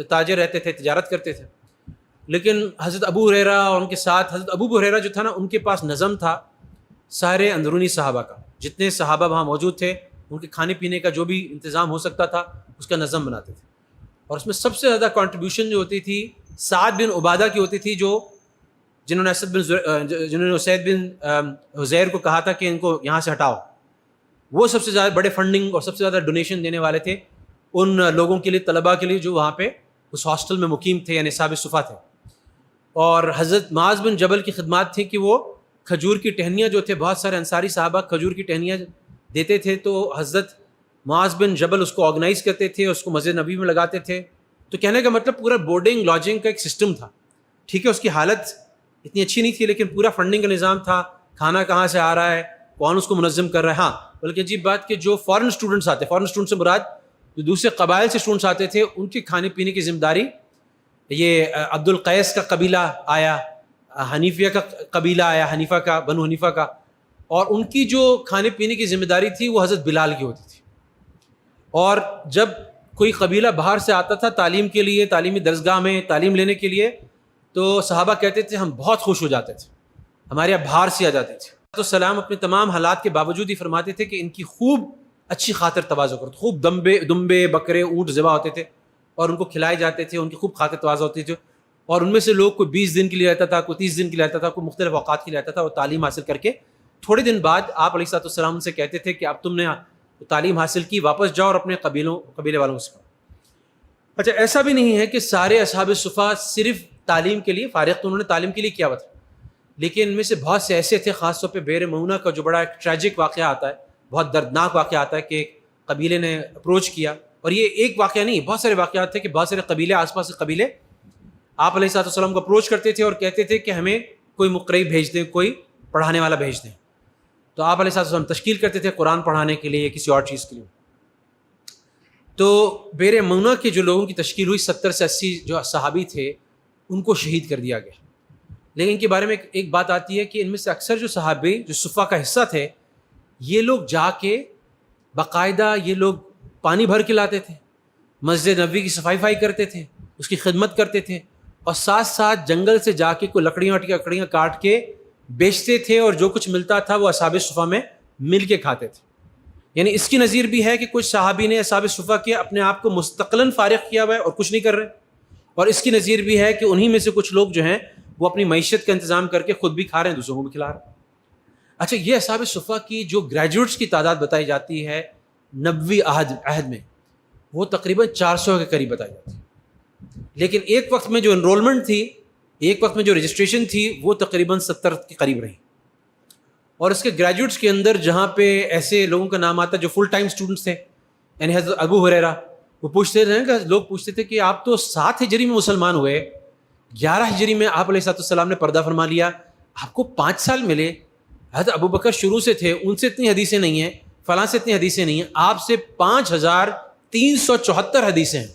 تاجر رہتے تھے, تجارت کرتے تھے. لیکن حضرت ابو ہریرہ اور ان کے ساتھ حضرت ابو ہریرہ جو تھا نا, ان کے پاس نظم تھا سارے اندرونی صحابہ کا. جتنے صحابہ وہاں موجود تھے ان کے کھانے پینے کا جو بھی انتظام ہو سکتا تھا اس کا نظم بناتے تھے. اور اس میں سب سے زیادہ کنٹریبیوشن جو ہوتی تھی سعد بن عبادہ کی ہوتی تھی, جنہوں نے اسید بن حضیر کو کہا تھا کہ ان کو یہاں سے ہٹاؤ. وہ سب سے زیادہ بڑے فنڈنگ اور سب سے زیادہ ڈونیشن دینے والے تھے ان لوگوں کے لیے, طلباء کے لیے جو وہاں پہ اس ہاسٹل میں مقیم تھے, یعنی اصحاب صفہ تھے. اور حضرت معاذ بن جبل کی خدمات تھی کہ وہ کھجور کی ٹہنیاں جو تھے, بہت سارے انصاری صحابہ کھجور کی ٹہنیاں دیتے تھے, تو حضرت معاذ بن جبل اس کو آرگنائز کرتے تھے, اس کو مسجد نبی میں لگاتے تھے. تو کہنے کا مطلب پورا بورڈنگ لاجنگ کا ایک سسٹم تھا. ٹھیک ہے, اس کی حالت اتنی اچھی نہیں تھی, لیکن پورا فنڈنگ کا نظام تھا. کھانا کہاں سے آ رہا ہے, کون اس کو منظم کر رہا ہے. ہاں, بلکہ عجیب بات کہ جو فارن اسٹوڈنٹس آتے, فارن اسٹوڈنٹ سے مراد جو دوسرے قبائل سے اسٹوڈنٹس آتے تھے ان کے کھانے پینے کی ذمہ داری یہ عبد القیس کا قبیلہ آیا، حنیفیہ کا قبیلہ آیا، حنیفہ کا، بنو حنیفہ کا، اور ان کی جو کھانے پینے کی ذمہ داری تھی وہ حضرت بلال کی ہوتی تھی. اور جب کوئی قبیلہ باہر سے آتا تھا تعلیم کے لیے، تعلیمی درسگاہ میں تعلیم لینے کے لیے، تو صحابہ کہتے تھے ہم بہت خوش ہو جاتے تھے، ہمارے یہاں باہر سے آ جاتے تھے. تو سلام اپنے تمام حالات کے باوجود ہی فرماتے تھے کہ ان کی خوب اچھی خاطر تواضع کرتے، خوب دمبے بکرے اونٹ ذبح ہوتے تھے اور ان کو کھلائے جاتے تھے، ان کی خوب خاطر تواضع ہوتی تھی. اور ان میں سے لوگ کوئی 20 دن کے لیے رہتا تھا، کوئی 30 دن کے لیے رہتا تھا، کوئی مختلف اوقات کے لیے رہتا تھا، اور تعلیم حاصل کر کے تھوڑے دن بعد آپ علیہ الصلوۃ والسلام ان سے کہتے تھے کہ اب تم نے تعلیم حاصل کی، واپس جاؤ اور اپنے قبیلے والوں سے. اچھا، ایسا بھی نہیں ہے کہ سارے اصحاب صفا صرف تعلیم کے لیے فارغ، تو انہوں نے تعلیم کے لیے کیا ہوا تھا، لیکن ان میں سے بہت سے ایسے تھے، خاص طور پہ بئر معونہ کا جو بڑا ایک ٹریجک واقعہ آتا ہے، بہت دردناک واقعہ آتا ہے کہ ایک قبیلے نے اپروچ کیا. اور یہ ایک واقعہ نہیں، بہت سارے واقعات تھے کہ بہت سارے قبیلے، آس پاس کے قبیلے آپ علیہ الصلوۃ والسلام کو اپروچ کرتے تھے اور کہتے تھے کہ ہمیں کوئی مقرئی بھیج دیں، کوئی پڑھانے والا بھیج دیں. تو آپ علیہ الصلوۃ والسلام تشکیل کرتے تھے قرآن پڑھانے کے لیے یا کسی اور چیز کے لیے. تو بئر معونہ کے جو لوگوں کی تشکیل ہوئی، 70 سے 80 جو صحابی تھے ان کو شہید کر دیا گیا. لیکن ان کے بارے میں ایک بات آتی ہے کہ ان میں سے اکثر جو صحابی جو صفا کا حصہ تھے، یہ لوگ جا کے باقاعدہ یہ لوگ پانی بھر کے لاتے تھے، مسجد نبوی کی صفائی کرتے تھے، اس کی خدمت کرتے تھے، اور ساتھ ساتھ جنگل سے جا کے کوئی لکڑیاں کاٹ کے بیچتے تھے، اور جو کچھ ملتا تھا وہ اصحاب صفا میں مل کے کھاتے تھے. یعنی اس کی نظیر بھی ہے کہ کچھ صحابی نے اصحاب صفا کے اپنے آپ کو مستقلاً فارغ کیا ہوا ہے اور کچھ نہیں کر رہے، اور اس کی نظیر بھی ہے کہ انہی میں سے کچھ لوگ جو ہیں وہ اپنی معیشت کا انتظام کر کے خود بھی کھا رہے ہیں، دوسروں کو بھی کھلا رہے ہیں. اچھا، یہ اصحاب صفا کی جو گریجویٹس کی تعداد بتائی جاتی ہے نبوی عہد میں، وہ تقریباً 400 کے قریب بتائی جاتی ہے. لیکن ایک وقت میں جو انرولمنٹ تھی، ایک وقت میں جو رجسٹریشن تھی، وہ تقریباً 70 کے قریب رہی. اور اس کے گریجویٹس کے اندر جہاں پہ ایسے لوگوں کا نام آتا ہے جو فل ٹائم اسٹوڈنٹس تھے، یعنی حضرت ابو ہریرہ، وہ پوچھتے تھے کہ لوگ پوچھتے تھے کہ آپ تو 7 ہجری میں مسلمان ہوئے، 11 ہجری میں آپ علیہ السلام نے پردہ فرما لیا، آپ کو 5 سال ملے. حضرت ابو بکر شروع سے تھے، ان سے اتنی حدیثیں نہیں ہیں، فلاں سے اتنی حدیثیں نہیں ہیں، آپ سے 5374 حدیثیں ہیں.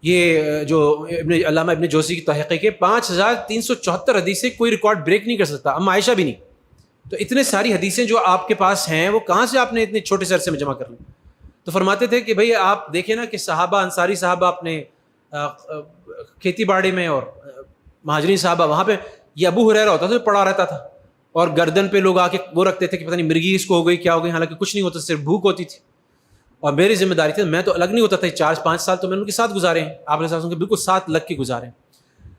یہ جو علامہ ابن جوزی کی تحقیق ہے، 5374 حدیثیں، کوئی ریکارڈ بریک نہیں کر سکتا، اما عائشہ بھی نہیں. تو اتنے ساری حدیثیں جو آپ کے پاس ہیں وہ کہاں سے آپ نے اتنے چھوٹے سے عرصے میں جمع کر لی؟ تو فرماتے تھے کہ بھئی آپ دیکھیں نا کہ صحابہ، انصاری صحابہ اپنے کھیتی باڑی میں، اور مہاجرین صحابہ وہاں پہ، یہ ابو ہریرہ ہوتا تھا پڑا رہتا تھا، اور گردن پہ لوگ آ کے وہ رکھتے تھے کہ پتہ نہیں مرغی اس کو ہو گئی، کیا ہو گئی، حالانکہ کچھ نہیں ہوتا، صرف بھوک ہوتی تھی. اور میری ذمہ داری تھی، میں تو الگ نہیں ہوتا تھا، 4-5 سال تو میں ان کے ساتھ گزارے ہیں، آپ علیہ السلام کے بالکل ساتھ لگ کے گزارے ہیں.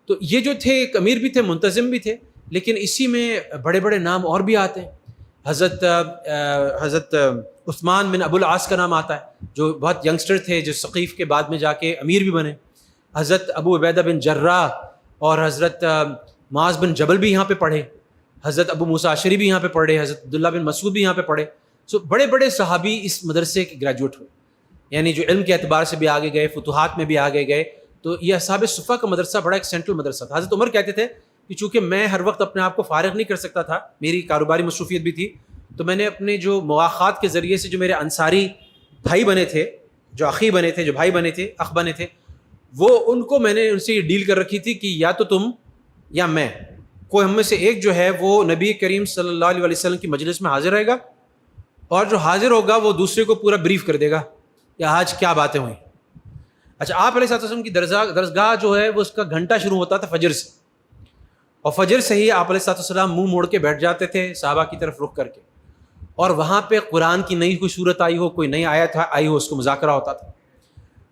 تو یہ جو تھے ایک امیر بھی تھے، منتظم بھی تھے، لیکن اسی میں بڑے بڑے نام اور بھی آتے ہیں. حضرت عثمان بن ابو العاص کا نام آتا ہے، جو بہت ینگسٹر تھے، جو ثقیف کے بعد میں جا کے امیر بھی بنے. حضرت ابو عبیدہ بن جراح اور حضرت معاذ بن جبل بھی یہاں پہ پڑھے، حضرت ابو موسیٰ اشعری بھی یہاں پہ پڑھے، حضرت عبداللہ بن مسعود بھی یہاں پہ پڑھے. سو بڑے بڑے صحابی اس مدرسے کے گریجویٹ ہوئے، یعنی جو علم کے اعتبار سے بھی آگے گئے، فتوحات میں بھی آگے گئے. تو یہ اصحاب صفا کا مدرسہ بڑا ایک سینٹرل مدرسہ تھا. حضرت عمر کہتے تھے کہ چونکہ میں ہر وقت اپنے آپ کو فارغ نہیں کر سکتا تھا، میری کاروباری مصروفیت بھی تھی، تو میں نے اپنے جو مواخات کے ذریعے سے جو میرے انصاری بھائی بنے تھے، جو اخی بنے تھے، جو بھائی بنے تھے، اخ بنے تھے، وہ ان کو میں نے ان سے یہ ڈیل کر رکھی تھی کہ یا تو تم یا میں، کوئی ہم میں سے ایک جو ہے وہ نبی کریم صلی اللہ علیہ وسلم کی مجلس میں حاضر رہے گا، اور جو حاضر ہوگا وہ دوسرے کو پورا بریف کر دے گا یا آج کیا باتیں ہوئیں. اچھا، آپ علیہ السلام کی درسگاہ جو ہے وہ اس کا گھنٹہ شروع ہوتا تھا فجر سے، اور فجر سے ہی آپ علیہ السلام منہ موڑ کے بیٹھ جاتے تھے صحابہ کی طرف رخ کر کے، اور وہاں پہ قرآن کی نئی کوئی صورت آئی ہو، کوئی نئی آیت آئی ہو، اس کو مذاکرہ ہوتا تھا.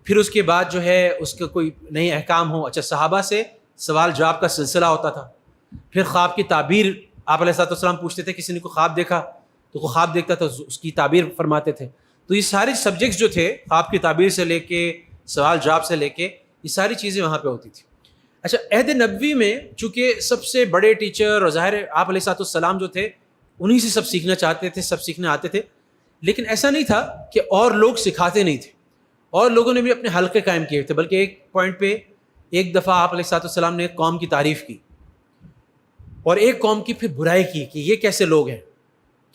پھر اس کے بعد جو ہے اس کا کوئی نئی احکام ہو، اچھا صحابہ سے سوال جواب کا سلسلہ ہوتا تھا. پھر خواب کی تعبیر آپ علیہ السلام پوچھتے تھے، کسی نے کوئی خواب دیکھا تو وہ خواب دیکھتا تھا، اس کی تعبیر فرماتے تھے. تو یہ سارے سبجیکٹس جو تھے، خواب کی تعبیر سے لے کے سوال جواب سے لے کے، یہ ساری چیزیں وہاں پہ ہوتی تھی. اچھا، عہد نبوی میں چونکہ سب سے بڑے ٹیچر اور ظاہر آپ علیہ السلام جو تھے انہی سے سب سیکھنا چاہتے تھے، سب سیکھنے آتے تھے. لیکن ایسا نہیں تھا کہ اور لوگ سکھاتے نہیں تھے، اور لوگوں نے بھی اپنے حلقے قائم کیے تھے. بلکہ ایک پوائنٹ پہ ایک دفعہ آپ علیہ السلام نے ایک قوم کی تعریف کی اور ایک قوم کی پھر برائی کی کہ یہ کیسے لوگ ہیں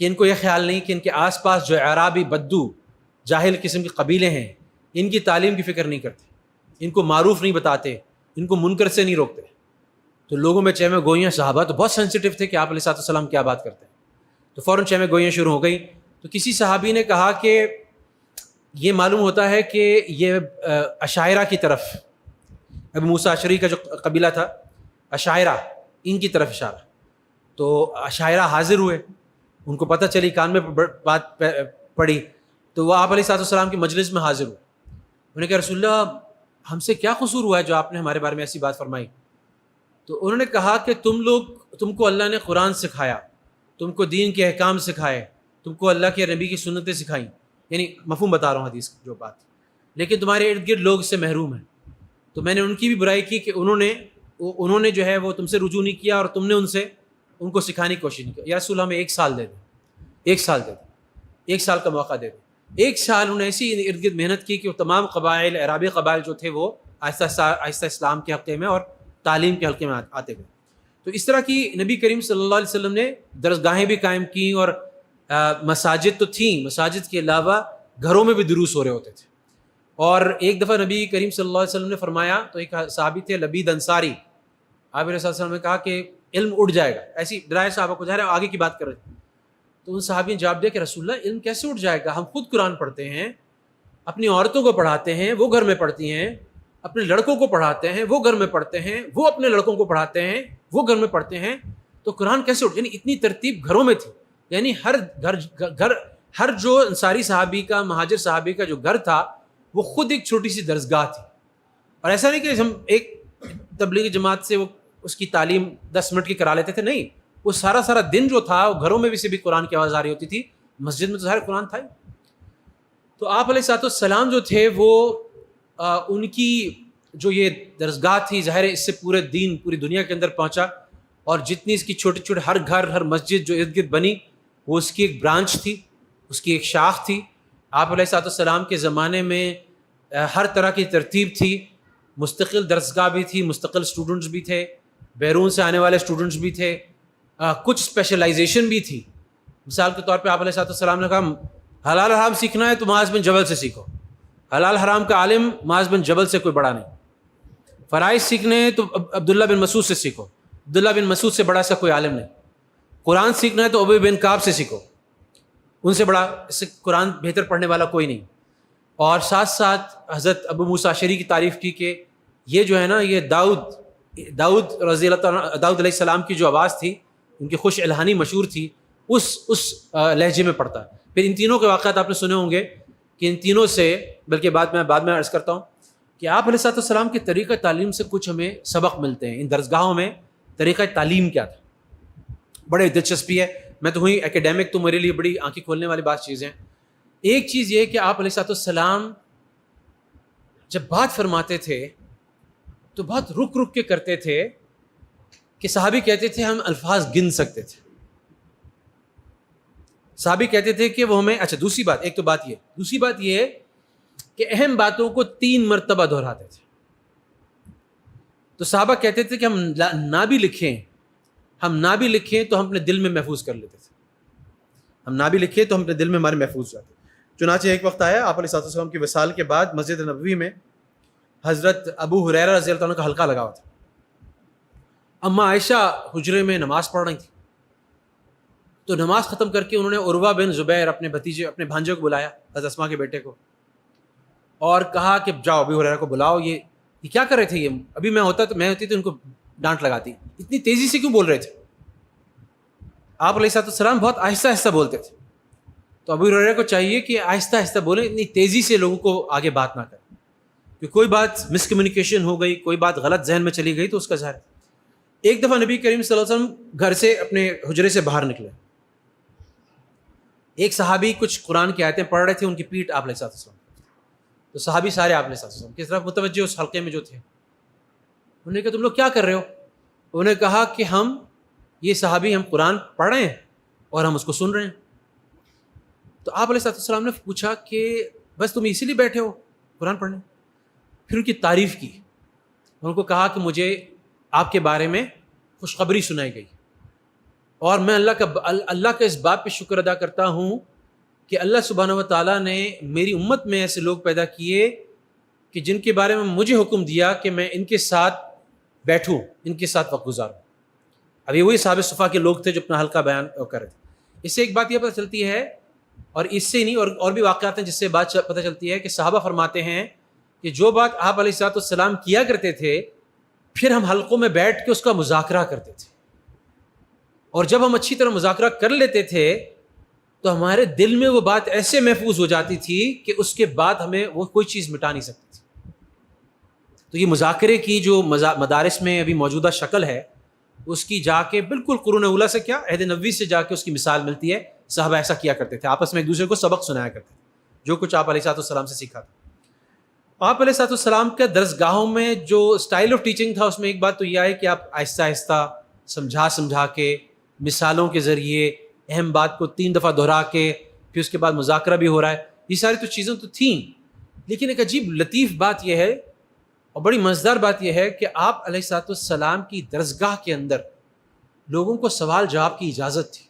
کہ ان کو یہ خیال نہیں کہ ان کے آس پاس جو اعرابی بدو جاہل قسم کے قبیلے ہیں، ان کی تعلیم کی فکر نہیں کرتے، ان کو معروف نہیں بتاتے، ان کو منکر سے نہیں روکتے. تو لوگوں میں چہمہ گوئیاں، صحابہ تو بہت سینسیٹیو تھے کہ آپ علیہ السلام کیا بات کرتے ہیں، تو فوراً چہمہ گوئیاں شروع ہو گئی. تو کسی صحابی نے کہا کہ یہ معلوم ہوتا ہے کہ یہ اشاعرہ کی طرف، ابو موسیٰ اشعری کا جو قبیلہ تھا اشاعرہ، ان کی طرف اشارہ. تو اشاعرہ حاضر ہوئے، ان کو پتہ چلی، کان میں بات پڑی، تو وہ آپ علیہ السلام کی مجلس میں حاضر ہوئے. انہوں نے کہا رسول اللہ ہم سے کیا قصور ہوا ہے جو آپ نے ہمارے بارے میں ایسی بات فرمائی؟ تو انہوں نے کہا کہ تم کو اللہ نے قرآن سکھایا، تم کو دین کے احکام سکھائے، تم کو اللہ کے نبی کی سنتیں سکھائیں، یعنی مفہوم بتا رہا ہوں حدیث جو بات، لیکن تمہارے ارد گرد لوگ اس سے محروم ہیں. تو میں نے ان کی بھی برائی کی کہ انہوں نے جو ہے وہ تم سے رجوع نہیں کیا اور تم نے ان کو سکھانے کی کوشش نہیں کی. یا رسول اللہ ہمیں 1 سال دے دیں، 1 سال دے دیں، 1 سال کا موقع دے دیں. 1 سال انہوں نے ایسی ارد گرد محنت کی کہ وہ تمام قبائل، عربی قبائل جو تھے وہ آہستہ اسلام کے حلقے میں اور تعلیم کے حلقے میں آتے گئے. تو اس طرح کی نبی کریم صلی اللہ علیہ وسلم نے درسگاہیں بھی قائم کیں، اور مساجد تو تھیں، مساجد کے علاوہ گھروں میں بھی دروس ہو رہے ہوتے تھے. اور ایک دفعہ نبی کریم صلی اللہ علیہ وسلم نے فرمایا، تو ایک صحابی تھے لبید انصاری، آپ علیہ السلام نے کہا کہ علم اٹھ جائے گا، ایسی ڈرائے صحابہ کو، ظاہر ہے آگے کی بات کر رہے تھے. تو ان صحابی نے جواب دیا کہ رسول اللہ علم کیسے اٹھ جائے گا؟ ہم خود قرآن پڑھتے ہیں، اپنی عورتوں کو پڑھاتے ہیں، وہ گھر میں پڑھتی ہیں، اپنے لڑکوں کو پڑھاتے ہیں، وہ گھر میں پڑھتے ہیں، وہ اپنے لڑکوں کو پڑھاتے ہیں، وہ گھر میں پڑھتے ہیں. تو قرآن کیسے اٹھ، یعنی اتنی ترتیب گھروں میں تھی. یعنی ہر جو انصاری صحابی کا، مہاجر صحابی کا جو گھر تھا وہ خود ایک چھوٹی سی درسگاہ تھی. اور ایسا نہیں کہ ہم ایک تبلیغی جماعت سے وہ اس کی تعلیم 10 منٹ کی کرا لیتے تھے، نہیں، وہ سارا دن جو تھا وہ گھروں میں بھی سے بھی قرآن کی آواز آ رہی ہوتی تھی، مسجد میں تو ظاہر قرآن تھا ہی. تو آپ علیہ السلام جو تھے وہ ان کی جو یہ درسگاہ تھی، ظاہر ہے اس سے پورے دین پوری دنیا کے اندر پہنچا، اور جتنی اس کی چھوٹے چھوٹے ہر گھر، ہر مسجد جو ارد گرد بنی، وہ اس کی ایک برانچ تھی، اس کی ایک شاخ تھی. آپ علیہ السلام کے زمانے میں ہر طرح کی ترتیب تھی، مستقل درسگاہ بھی تھی، مستقل اسٹوڈنٹس بھی تھے، بیرون سے آنے والے اسٹوڈنٹس بھی تھے، کچھ اسپیشلائزیشن بھی تھی. مثال کے طور پہ آپ علیہ السلام نے کہا حلال حرام سیکھنا ہے تو معاذ بن جبل سے سیکھو، حلال حرام کا عالم معاذ بن جبل سے کوئی بڑا نہیں. فرائض سیکھنے ہیں تو عبداللہ بن مسعود سے سیکھو، عبداللہ بن مسعود سے بڑا سا کوئی عالم نہیں. قرآن سیکھنا ہے تو ابی بن کعب سے سیکھو، ان سے بڑا اس سے قرآن بہتر پڑھنے والا کوئی نہیں. اور ساتھ ساتھ حضرت ابو موسیٰ اشعری کی تعریف کی کہ یہ جو ہے نا، یہ داؤد رضی اللہ تعالیٰ، داؤد علیہ السلام کی جو آواز تھی، ان کی خوش الہانی مشہور تھی، اس لہجے میں پڑھتا ہے. پھر ان تینوں کے واقعات آپ نے سنے ہوں گے کہ ان تینوں سے، بلکہ بعد میں عرض کرتا ہوں کہ آپ علیہ السلام کے طریقہ تعلیم سے کچھ ہمیں سبق ملتے ہیں. ان درسگاہوں میں طریقہ تعلیم کیا تھا، بڑے دلچسپی ہے. میں تو ہوئی ایکیڈیمک، تو میرے لیے بڑی آنکھیں کھولنے والی بات چیزیں. ایک چیز یہ کہ آپ علیہ السلام جب بات فرماتے تھے تو بہت رک کے کرتے تھے کہ صحابی کہتے تھے ہم الفاظ گن سکتے تھے. صحابی کہتے تھے کہ وہ ہمیں، اچھا دوسری بات، ایک تو بات یہ، دوسری بات یہ کہ اہم باتوں کو 3 مرتبہ دہراتے تھے. تو صحابہ کہتے تھے کہ ہم نہ بھی لکھیں تو ہم اپنے دل میں محفوظ کر لیتے تھے، ہم نہ بھی لکھیں تو ہم اپنے دل میں ہمارے محفوظ جاتے. چنانچہ ایک وقت آیا آپ علیہ السلام کی وصال کے بعد مسجد نبوی میں حضرت ابو ہریرہ رضی اللہ عنہ کا حلقہ لگا ہوا تھا. اما عائشہ حجرے میں نماز پڑھ رہی تھی، تو نماز ختم کر کے انہوں نے عروہ بن زبیر اپنے بھانجے کو بلایا، حضرت اسماء کے بیٹے کو، اور کہا کہ جاؤ ابو ہریرہ کو بلاؤ. یہ کیا کر رہے تھے؟ یہ ابھی میں ہوتی تو ان کو ڈانٹ لگاتی، اتنی تیزی سے کیوں بول رہے تھے؟ آپ علیہ السلام بہت آہستہ آہستہ بولتے تھے. تو ابو ہریرہ کو چاہیے کہ آہستہ آہستہ بولیں، اتنی تیزی سے لوگوں کو آگے بات نہ کریں، کہ کوئی بات مس کمیونیکیشن ہو گئی، کوئی بات غلط ذہن میں چلی گئی تو اس کا ظاہر. ایک دفعہ نبی کریم صلی اللہ علیہ وسلم گھر سے اپنے حجرے سے باہر نکلے، ایک صحابی کچھ قرآن کی آیتیں پڑھ رہے تھے، ان کی پیٹھ آپ علیہ السلام، تو صحابی سارے آپ علیہ السلام کی طرف متوجہ، اس حلقے میں جو تھے. انہوں نے کہا تم لوگ کیا کر رہے ہو؟ انہوں نے کہا کہ یہ صحابی ہم قرآن پڑھ رہے ہیں اور ہم اس کو سن رہے ہیں. تو آپ علیہ السلام نے پوچھا کہ بس تم اسی لیے بیٹھے ہو قرآن پڑھنے؟ پھر ان کی تعریف کی، ان کو کہا کہ مجھے آپ کے بارے میں خوشخبری سنائی گئی، اور میں اللہ کا اس بات پہ شکر ادا کرتا ہوں کہ اللہ سبحانہ و تعالیٰ نے میری امت میں ایسے لوگ پیدا کیے کہ جن کے بارے میں مجھے حکم دیا کہ میں ان کے ساتھ بیٹھوں، ان کے ساتھ وقت گزاروں. اب یہ وہی صحابہ صفا کے لوگ تھے جو اپنا حلقہ بیان کر رہے تھے. اس سے ایک بات یہ پتہ چلتی ہے، اور اس سے نہیں اور بھی واقعات ہیں جس سے بات پتہ چلتی ہے کہ صحابہ فرماتے ہیں کہ جو بات آپ علیہ الصلوۃ والسلام کیا کرتے تھے، پھر ہم حلقوں میں بیٹھ کے اس کا مذاکرہ کرتے تھے، اور جب ہم اچھی طرح مذاکرہ کر لیتے تھے تو ہمارے دل میں وہ بات ایسے محفوظ ہو جاتی تھی کہ اس کے بعد ہمیں وہ کوئی چیز مٹا نہیں سکتی تھی. تو یہ مذاکرے کی جو مدارس میں ابھی موجودہ شکل ہے، اس کی جا کے بالکل قرون اولیٰ سے کیا عہد نبوی سے جا کے اس کی مثال ملتی ہے. صحابہ ایسا کیا کرتے تھے، آپس میں ایک دوسرے کو سبق سنایا کرتے تھے، جو کچھ آپ علیہ السلام سے سیکھا تھا. آپ علیہ السلام کا درسگاہوں میں جو اسٹائل آف ٹیچنگ تھا، اس میں ایک بات تو یہ ہے کہ آپ آہستہ آہستہ سمجھا کے مثالوں کے ذریعے اہم بات کو 3 دفعہ دہرا کے پھر اس کے بعد مذاکرہ بھی ہو رہا ہے. یہ ساری تو چیزیں تو تھیں، لیکن ایک عجیب لطیف بات یہ ہے اور بڑی مزیدار بات یہ ہے کہ آپ علیہ السلام کی درسگاہ کے اندر لوگوں کو سوال جواب کی اجازت تھی.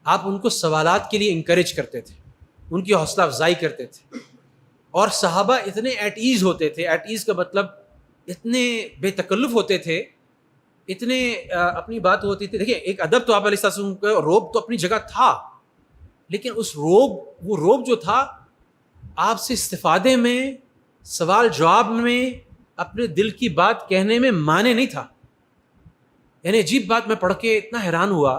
آپ ان کو سوالات کے لیے انکریج کرتے تھے، ان کی حوصلہ افزائی کرتے تھے، اور صحابہ اتنے ایٹ ایز ہوتے تھے. ایٹ ایز کا مطلب اتنے بے تکلف ہوتے تھے، اتنے اپنی بات ہوتی تھی. دیکھیں، ایک ادب تو آپ علیہ السلام کا روب تو اپنی جگہ تھا، لیکن وہ روب جو تھا آپ سے استفادے میں، سوال جواب میں، اپنے دل کی بات کہنے میں مانے نہیں تھا. یعنی عجیب بات، میں پڑھ کے اتنا حیران ہوا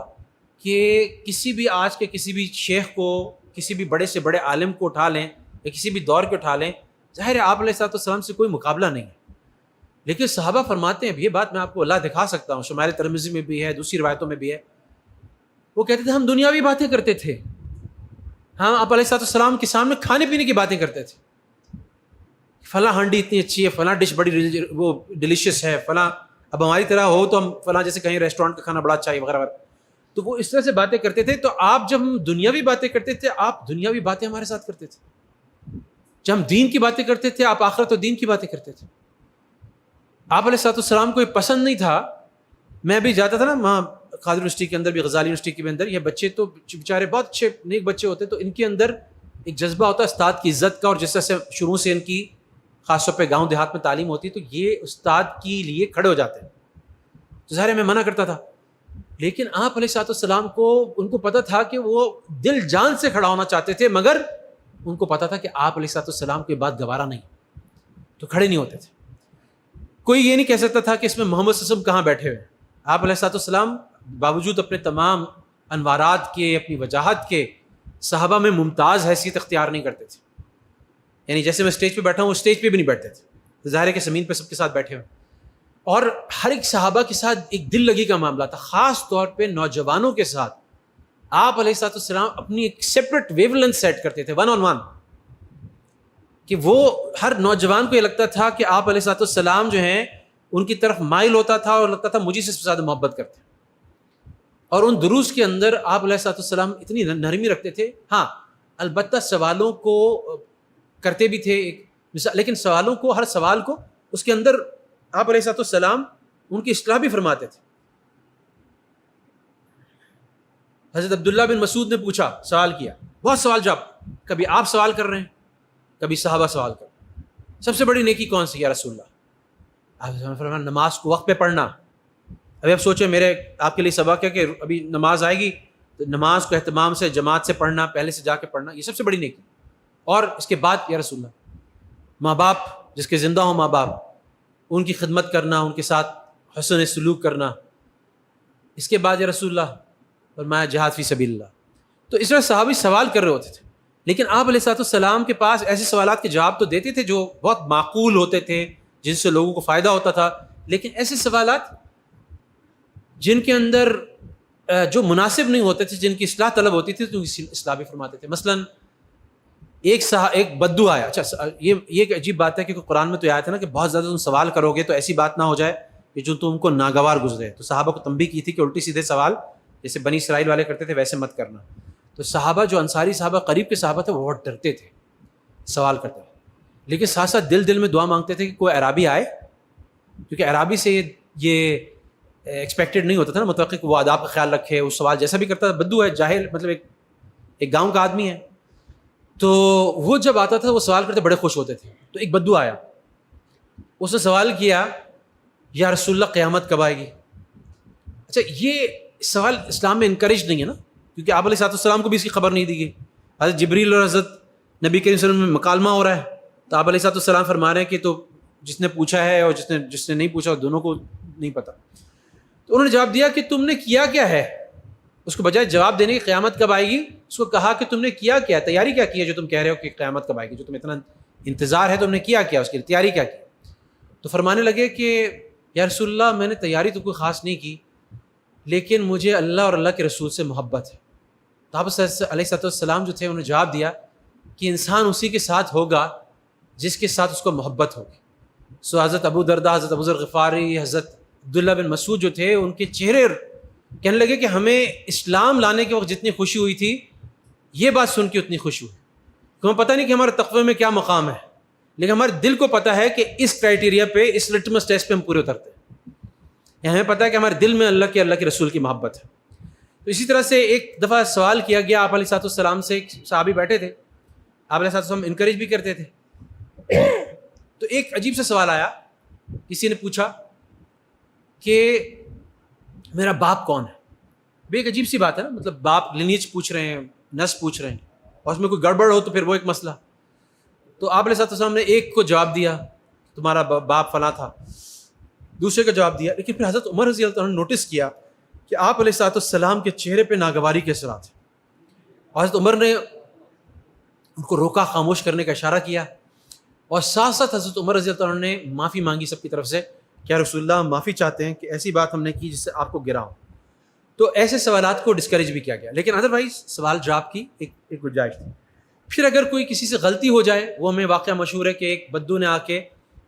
کہ کسی بھی آج کے کسی بھی شیخ کو، کسی بھی بڑے سے بڑے عالم کو اٹھا لیں یا کسی بھی دور کو اٹھا لیں، ظاہر ہے آپ علیہ السلام سے کوئی مقابلہ نہیں ہے. لیکن صحابہ فرماتے ہیں، یہ بات میں آپ کو اللہ دکھا سکتا ہوں، شمائل ترمذی میں بھی ہے، دوسری روایتوں میں بھی ہے. وہ کہتے تھے ہم دنیاوی باتیں کرتے تھے، ہم آپ علیہ السلام کے سامنے کھانے پینے کی باتیں کرتے تھے. فلاں ہانڈی اتنی اچھی ہے، فلاں ڈش بڑی وہ ڈیلیشیس ہے، فلاں، اب ہماری طرح ہو تو ہم فلاں جیسے کہیں ریسٹورینٹ کا کھانا بڑا اچھا ہے وغیرہ وغیرہ. تو وہ اس طرح سے باتیں کرتے تھے. تو آپ جب ہم دنیاوی باتیں کرتے تھے، آپ دنیاوی باتیں ہمارے ساتھ کرتے تھے. جب ہم دین کی باتیں کرتے تھے، آپ آخرت و دین کی باتیں کرتے تھے. آپ علیہ السلام کو یہ پسند نہیں تھا. میں بھی جاتا تھا نا وہاں قادری یونیورسٹی کے اندر بھی، غزالی یونیورسٹی کے اندر، یہ بچے تو بیچارے بہت اچھے نیک بچے ہوتے، تو ان کے اندر ایک جذبہ ہوتا ہے استاد کی عزت کا، اور جس طرح سے شروع سے ان کی خاص طور پہ گاؤں دیہات میں تعلیم ہوتی ہے تو یہ استاد کے لیے کھڑے ہو جاتے ہیں. تو ظاہر میں منع کرتا تھا، لیکن آپ علیہ السلام کو، ان کو پتہ تھا کہ وہ دل جان سے کھڑا ہونا چاہتے تھے، مگر ان کو پتہ تھا کہ آپ علیہ السلام کی بات گوارا نہیں، تو کھڑے نہیں ہوتے تھے. کوئی یہ نہیں کہہ سکتا تھا کہ اس میں محمد صلی اللہ علیہ وسلم کہاں بیٹھے ہوئے. آپ علیہ السلام باوجود اپنے تمام انوارات کے، اپنی وجاہت کے، صحابہ میں ممتاز حیثیت اختیار نہیں کرتے تھے. یعنی جیسے میں اسٹیج پہ بیٹھا ہوں، اسٹیج پہ بھی نہیں بیٹھتے تھے، ظاہر ہے کہ زمین پہ سب کے ساتھ بیٹھے ہوئے. اور ہر ایک صحابہ کے ساتھ ایک دل لگی کا معاملہ تھا، خاص طور پہ نوجوانوں کے ساتھ. آپ علیہ السلام اپنی ایک سیپریٹ ویو لینتھ سیٹ کرتے تھے، 1 on 1، کہ وہ ہر نوجوان کو یہ لگتا تھا کہ آپ علیہ السلام جو ہیں ان کی طرف مائل ہوتا تھا اور لگتا تھا مجھے سے زیادہ محبت کرتے ہیں. اور ان دروس کے اندر آپ علیہ السلام اتنی نرمی رکھتے تھے. ہاں البتہ سوالوں کو کرتے بھی تھے ایک مثال، لیکن سوالوں کو، ہر سوال کو اس کے اندر آپ علیہ السلام ان کی اصلاح بھی فرماتے تھے. حضرت عبداللہ بن مسعود نے پوچھا، سوال کیا، بہت سوال جواب، کبھی آپ سوال کر رہے ہیں، کبھی صحابہ سوال کر رہے ہیں. سب سے بڑی نیکی کون سی یا رسول اللہ؟ آپ فرمایا نماز کو وقت پہ پڑھنا. ابھی آپ سوچیں، میرے آپ کے لیے سبق ہے کہ ابھی نماز آئے گی تو نماز کو اہتمام سے جماعت سے پڑھنا، پہلے سے جا کے پڑھنا، یہ سب سے بڑی نیکی. اور اس کے بعد یا رسول اللہ، ماں باپ جس کے زندہ ہوں، ماں باپ ان کی خدمت کرنا، ان کے ساتھ حسن سلوک کرنا. اس کے بعد یا رسول اللہ فرمایا جہاد فی سبیل اللہ. تو اس طرح صحابی سوال کر رہے ہوتے تھے، لیکن آپ علیہ السلام کے پاس ایسے سوالات کے جواب تو دیتے تھے جو بہت معقول ہوتے تھے، جن سے لوگوں کو فائدہ ہوتا تھا. لیکن ایسے سوالات جن کے اندر جو مناسب نہیں ہوتے تھے، جن کی اصلاح طلب ہوتی تھی، تو اصلاح بھی فرماتے تھے. مثلاً ایک بدو آیا. اچھا، یہ ایک عجیب بات ہے کہ قرآن میں تو آیا تھا نا کہ بہت زیادہ تم سوال کرو گے تو ایسی بات نہ ہو جائے کہ جو تم کو ناگوار گزرے. تو صحابہ کو تنبیہ کی تھی کہ الٹی سیدھے سوال جیسے بنی اسرائیل والے کرتے تھے ویسے مت کرنا. تو صحابہ جو انصاری صحابہ قریب کے صحابہ تھے وہ بہت ڈرتے تھے سوال کرتے تھے، لیکن ساتھ ساتھ دل میں دعا مانگتے تھے کہ کوئی عرابی آئے، کیونکہ عرابی سے یہ ایکسپیکٹڈ نہیں ہوتا تھا نا، متوقع کہ وہ آداب کا خیال رکھے، وہ سوال جیسا بھی کرتا تھا. بدو ہے، جاہل، مطلب ایک گاؤں کا آدمی ہے. تو وہ جب آتا تھا وہ سوال کرتے بڑے خوش ہوتے تھے. تو ایک بدو آیا, اس نے سوال کیا یا رسول اللہ قیامت کب آئے گی؟ اچھا یہ سوال اسلام میں انکریج نہیں ہے نا, کیونکہ آپ علیہ السلام کو بھی اس کی خبر نہیں دی گئی. حضرت جبریل اور حضرت نبی کریم صلی اللہ علیہ وسلم میں مکالمہ ہو رہا ہے, تو آپ علیہ السلام فرما رہے ہیں کہ تو جس نے پوچھا ہے اور جس نے نہیں پوچھا دونوں کو نہیں پتہ. تو انہوں نے جواب دیا کہ تم نے کیا کیا ہے. اس کو بجائے جواب دینے کی قیامت کب آئے گی, اس کو کہا کہ تم نے کیا کیا, تیاری کیا کی ہے جو تم کہہ رہے ہو کہ قیامت کب آئے گی, جو تم اتنا انتظار ہے تم نے کیا کیا, اس کی تیاری کیا کی. تو فرمانے لگے کہ یا رسول اللہ میں نے تیاری تو کوئی خاص نہیں کی, لیکن مجھے اللہ اور اللہ کے رسول سے محبت ہے. تو آپ علیہ السلام جو تھے انہوں نے جواب دیا کہ انسان اسی کے ساتھ ہوگا جس کے ساتھ اس کو محبت ہوگی. سو حضرت ابو درداء, حضرت ابو ذر غفاری, حضرت عبداللہ بن مسعود جو تھے ان کے چہرے کہنے لگے کہ ہمیں اسلام لانے کے وقت جتنی خوشی ہوئی تھی یہ بات سن کے اتنی خوشی ہوئی. تو ہمیں پتہ نہیں کہ ہمارے تقوی میں کیا مقام ہے, لیکن ہمارے دل کو پتہ ہے کہ اس کرائٹیریا پہ, اس لٹمس ٹیسٹ پہ ہم پورے اترتے ہیں. ہمیں پتہ ہے کہ ہمارے دل میں اللہ کے رسول کی محبت ہے. تو اسی طرح سے ایک دفعہ سوال کیا گیا آپ علیہ السلام سے, ایک صحابی بیٹھے تھے, آپ علیہ السلام انکریج بھی کرتے تھے. تو ایک عجیب سا سوال آیا, کسی نے پوچھا کہ میرا باپ کون ہے. بھی ایک عجیب سی بات ہے نا, مطلب باپ لینیج پوچھ رہے ہیں, نس پوچھ رہے ہیں, اور اس میں کوئی گڑبڑ ہو تو پھر وہ ایک مسئلہ. تو آپ علیہ السلام نے ایک کو جواب دیا تمہارا باپ فلاں تھا, دوسرے کا جواب دیا. لیکن پھر حضرت عمر رضی اللہ عنہ نے نوٹس کیا کہ آپ علیہ السلام کے چہرے پہ ناگواری کے اثرات ہیں. حضرت عمر نے ان کو روکا, خاموش کرنے کا اشارہ کیا, اور ساتھ ساتھ حضرت عمر رضی اللہ عنہ نے معافی مانگی سب کی طرف سے, کیا رسول اللہ ہم معافی چاہتے ہیں کہ ایسی بات ہم نے کی جس سے آپ کو گراؤں. تو ایسے سوالات کو ڈسکریج بھی کیا گیا, لیکن ادروائز سوال جواب کی ایک گنجائش تھی. پھر اگر کوئی کسی سے غلطی ہو جائے, وہ ہمیں واقعہ مشہور ہے کہ ایک بدو نے آ کے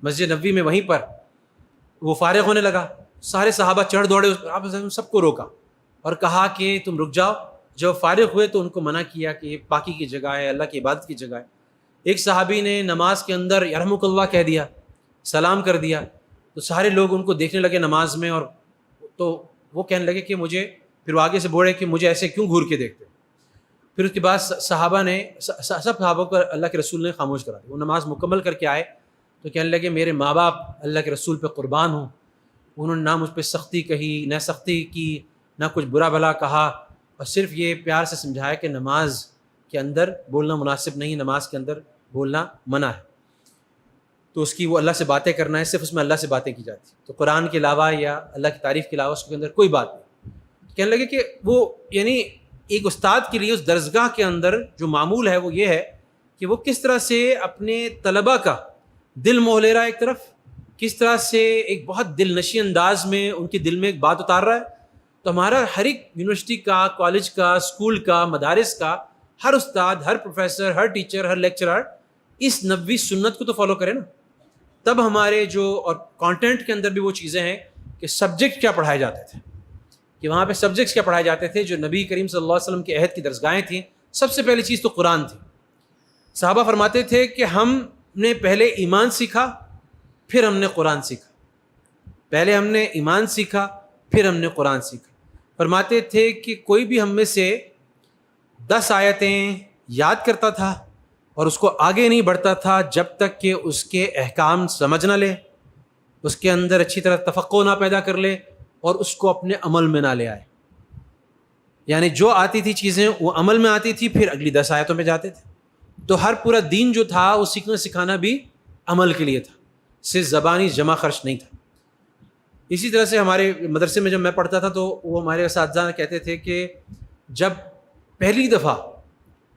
مسجد نبوی میں وہیں پر وہ فارغ ہونے لگا, سارے صحابہ چڑھ دوڑے, آپ سب کو روکا اور کہا کہ تم رک جاؤ. جب فارغ ہوئے تو ان کو منع کیا کہ یہ پاکی کی جگہ ہے, اللہ کی عبادت کی جگہ ہے. ایک صحابی نے نماز کے اندر یرحمک اللہ کہہ دیا, سلام کر دیا, تو سارے لوگ ان کو دیکھنے لگے نماز میں, اور تو وہ کہنے لگے کہ مجھے, پھر وہ آگے سے بوڑھے کہ مجھے ایسے کیوں گھور کے دیکھتے. پھر اس کے بعد صحابہ نے, سب صحابوں کو اللہ کے رسول نے خاموش کرا دیا. وہ نماز مکمل کر کے آئے تو کہنے لگے میرے ماں باپ اللہ کے رسول پہ قربان ہوں, انہوں نے نہ مجھ پہ سختی کہی, نہ سختی کی, نہ کچھ برا بھلا کہا, اور صرف یہ پیار سے سمجھایا کہ نماز کے اندر بولنا مناسب نہیں, نماز کے اندر بولنا منع ہے. تو اس کی وہ اللہ سے باتیں کرنا ہے, صرف اس میں اللہ سے باتیں کی جاتی. تو قرآن کے علاوہ یا اللہ کی تعریف کے علاوہ اس کے اندر کوئی بات نہیں. کہنے لگے کہ وہ یعنی ایک استاد کے لیے اس درسگاہ کے اندر جو معمول ہے وہ یہ ہے کہ وہ کس طرح سے اپنے طلباء کا دل موہ لے رہا ہے, ایک طرف کس طرح سے ایک بہت دل نشیں انداز میں ان کے دل میں ایک بات اتار رہا ہے. تو ہمارا ہر ایک یونیورسٹی کا, کالج کا, اسکول کا, مدارس کا ہر استاد, ہر پروفیسر, ہر ٹیچر, ہر لیکچرر اس نبوی سنت کو تو فالو کرے نا. تب ہمارے جو, اور کانٹینٹ کے اندر بھی وہ چیزیں ہیں کہ سبجیکٹ کیا پڑھائے جاتے تھے, کہ وہاں پہ سبجیکٹس کیا پڑھائے جاتے تھے. جو نبی کریم صلی اللہ علیہ وسلم کے عہد کی درسگاہیں تھیں, سب سے پہلی چیز تو قرآن تھی. صحابہ فرماتے تھے کہ ہم نے پہلے ایمان سیکھا پھر ہم نے قرآن سیکھا, پہلے ہم نے ایمان سیکھا پھر ہم نے قرآن سیکھا. فرماتے تھے کہ کوئی بھی ہم میں سے 10 آیتیں یاد کرتا تھا اور اس کو آگے نہیں بڑھتا تھا جب تک کہ اس کے احکام سمجھ نہ لے, اس کے اندر اچھی طرح تفقع نہ پیدا کر لے, اور اس کو اپنے عمل میں نہ لے آئے. یعنی جو آتی تھی چیزیں وہ عمل میں آتی تھی, پھر اگلی 10 آیتوں پہ جاتے تھے. تو ہر پورا دین جو تھا وہ سیکھنا سکھانا بھی عمل کے لیے تھا, صرف زبانی جمع خرچ نہیں تھا. اسی طرح سے ہمارے مدرسے میں جب میں پڑھتا تھا تو وہ ہمارے اساتذہ کہتے تھے کہ جب پہلی دفعہ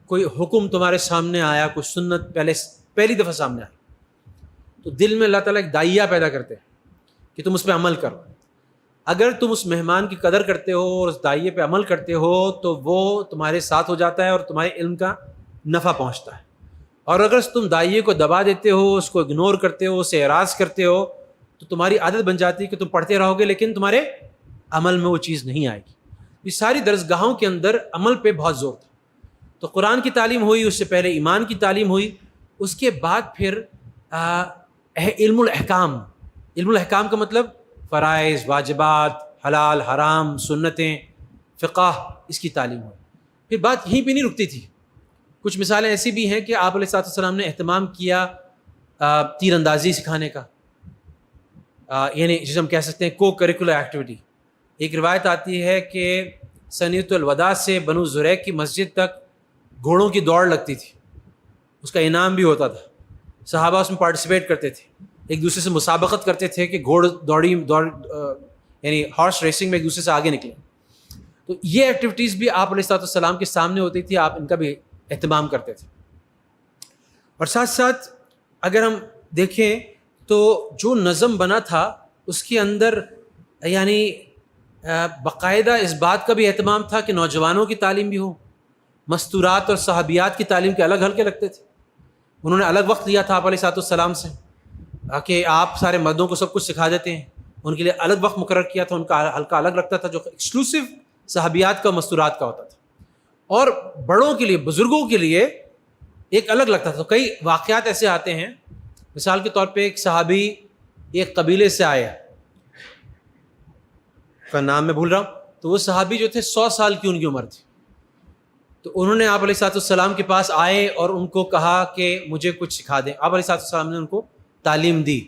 کوئی حکم تمہارے سامنے آیا, کوئی سنت پہلی دفعہ سامنے آئی, تو دل میں اللہ تعالیٰ ایک دائیا پیدا کرتے ہیں کہ تم اس پہ عمل کرو. اگر تم اس مہمان کی قدر کرتے ہو اور اس دائیے پہ عمل کرتے ہو تو وہ تمہارے ساتھ ہو جاتا ہے اور تمہارے علم کا نفع پہنچتا ہے. اور اگر تم دائیے کو دبا دیتے ہو, اس کو اگنور کرتے ہو, اسے اعراض کرتے ہو, تو تمہاری عادت بن جاتی ہے کہ تم پڑھتے رہو گے لیکن تمہارے عمل میں وہ چیز نہیں آئے گی. یہ ساری درسگاہوں کے اندر عمل پہ بہت زور تھا. تو قرآن کی تعلیم ہوئی, اس سے پہلے ایمان کی تعلیم ہوئی, اس کے بعد پھر علم الاحکام. علم الاحکام کا مطلب فرائض, واجبات, حلال حرام, سنتیں, فقہ, اس کی تعلیم ہوئی. پھر بات یہیں پہ نہیں رکتی تھی, کچھ مثالیں ایسی بھی ہیں کہ آپ علیہ السلام نے اہتمام کیا تیر اندازی سکھانے کا، یعنی جسے ہم کہہ سکتے ہیں کو کریکولر ایکٹیویٹی. ایک روایت آتی ہے کہ سنیۃ الوداع سے بنو زریق کی مسجد تک گھوڑوں کی دوڑ لگتی تھی، اس کا انعام بھی ہوتا تھا، صحابہ اس میں پارٹیسپیٹ کرتے تھے، ایک دوسرے سے مسابقت کرتے تھے کہ گھوڑ یعنی ہارس ریسنگ میں ایک دوسرے سے آگے نکلیں. تو یہ ایکٹیویٹیز بھی آپ علیہ السلام کے سامنے ہوتی تھی، آپ ان کا بھی اہتمام کرتے تھے. اور ساتھ ساتھ اگر ہم دیکھیں تو جو نظم بنا تھا اس کے اندر یعنی باقاعدہ اس بات کا بھی اہتمام تھا کہ نوجوانوں کی تعلیم بھی ہو. مستورات اور صحابیات کی تعلیم کے الگ حلقے لگتے تھے، انہوں نے الگ وقت لیا تھا آپ علیہ السلام سے کہ آپ سارے مردوں کو سب کچھ سکھا دیتے ہیں، ان کے لیے الگ وقت مقرر کیا تھا، ان کا حلقہ الگ لگتا تھا جو ایکسکلوسو صحابیات کا مستورات کا ہوتا تھا، اور بڑوں کے لیے بزرگوں کے لیے ایک الگ لگتا تھا. تو کئی واقعات ایسے آتے ہیں، مثال کے طور پہ ایک صحابی ایک قبیلے سے آیا، کا نام میں بھول رہا ہوں، تو وہ صحابی جو تھے 100 سال کی ان کی عمر تھی. تو انہوں نے آپ علیہ السلام کے پاس آئے اور ان کو کہا کہ مجھے کچھ سکھا دیں. آپ علیہ السلام نے ان کو تعلیم دی،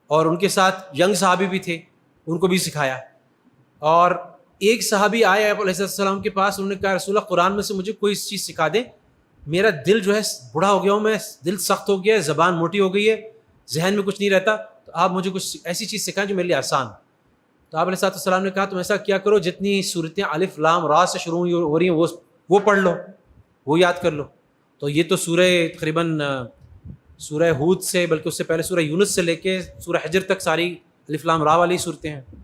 اور ان کے ساتھ ینگ صحابی بھی تھے، ان کو بھی سکھایا. اور ایک صحابی آئے آپ علیہ السلام کے پاس، انہوں نے کہا رسول اللہ قرآن میں سے مجھے کوئی چیز سکھا دیں، میرا دل جو ہے بوڑھا ہو گیا ہوں، میں دل سخت ہو گیا ہے، زبان موٹی ہو گئی ہے، ذہن میں کچھ نہیں رہتا، تو آپ مجھے کچھ ایسی چیز سکھائیں جو میرے لیے آسان. تو آپ علیہ السلام نے کہا تم ایسا کیا کرو، جتنی صورتیں الف لام را سے شروع ہو رہی ہیں وہ پڑھ لو، وہ یاد کر لو. تو یہ تو سورہ تقریباً سورہ ہود سے، بلکہ اس سے پہلے سورہ یونس سے لے کے سورہ حجر تک ساری الف لام را والی صورتیں ہیں. تو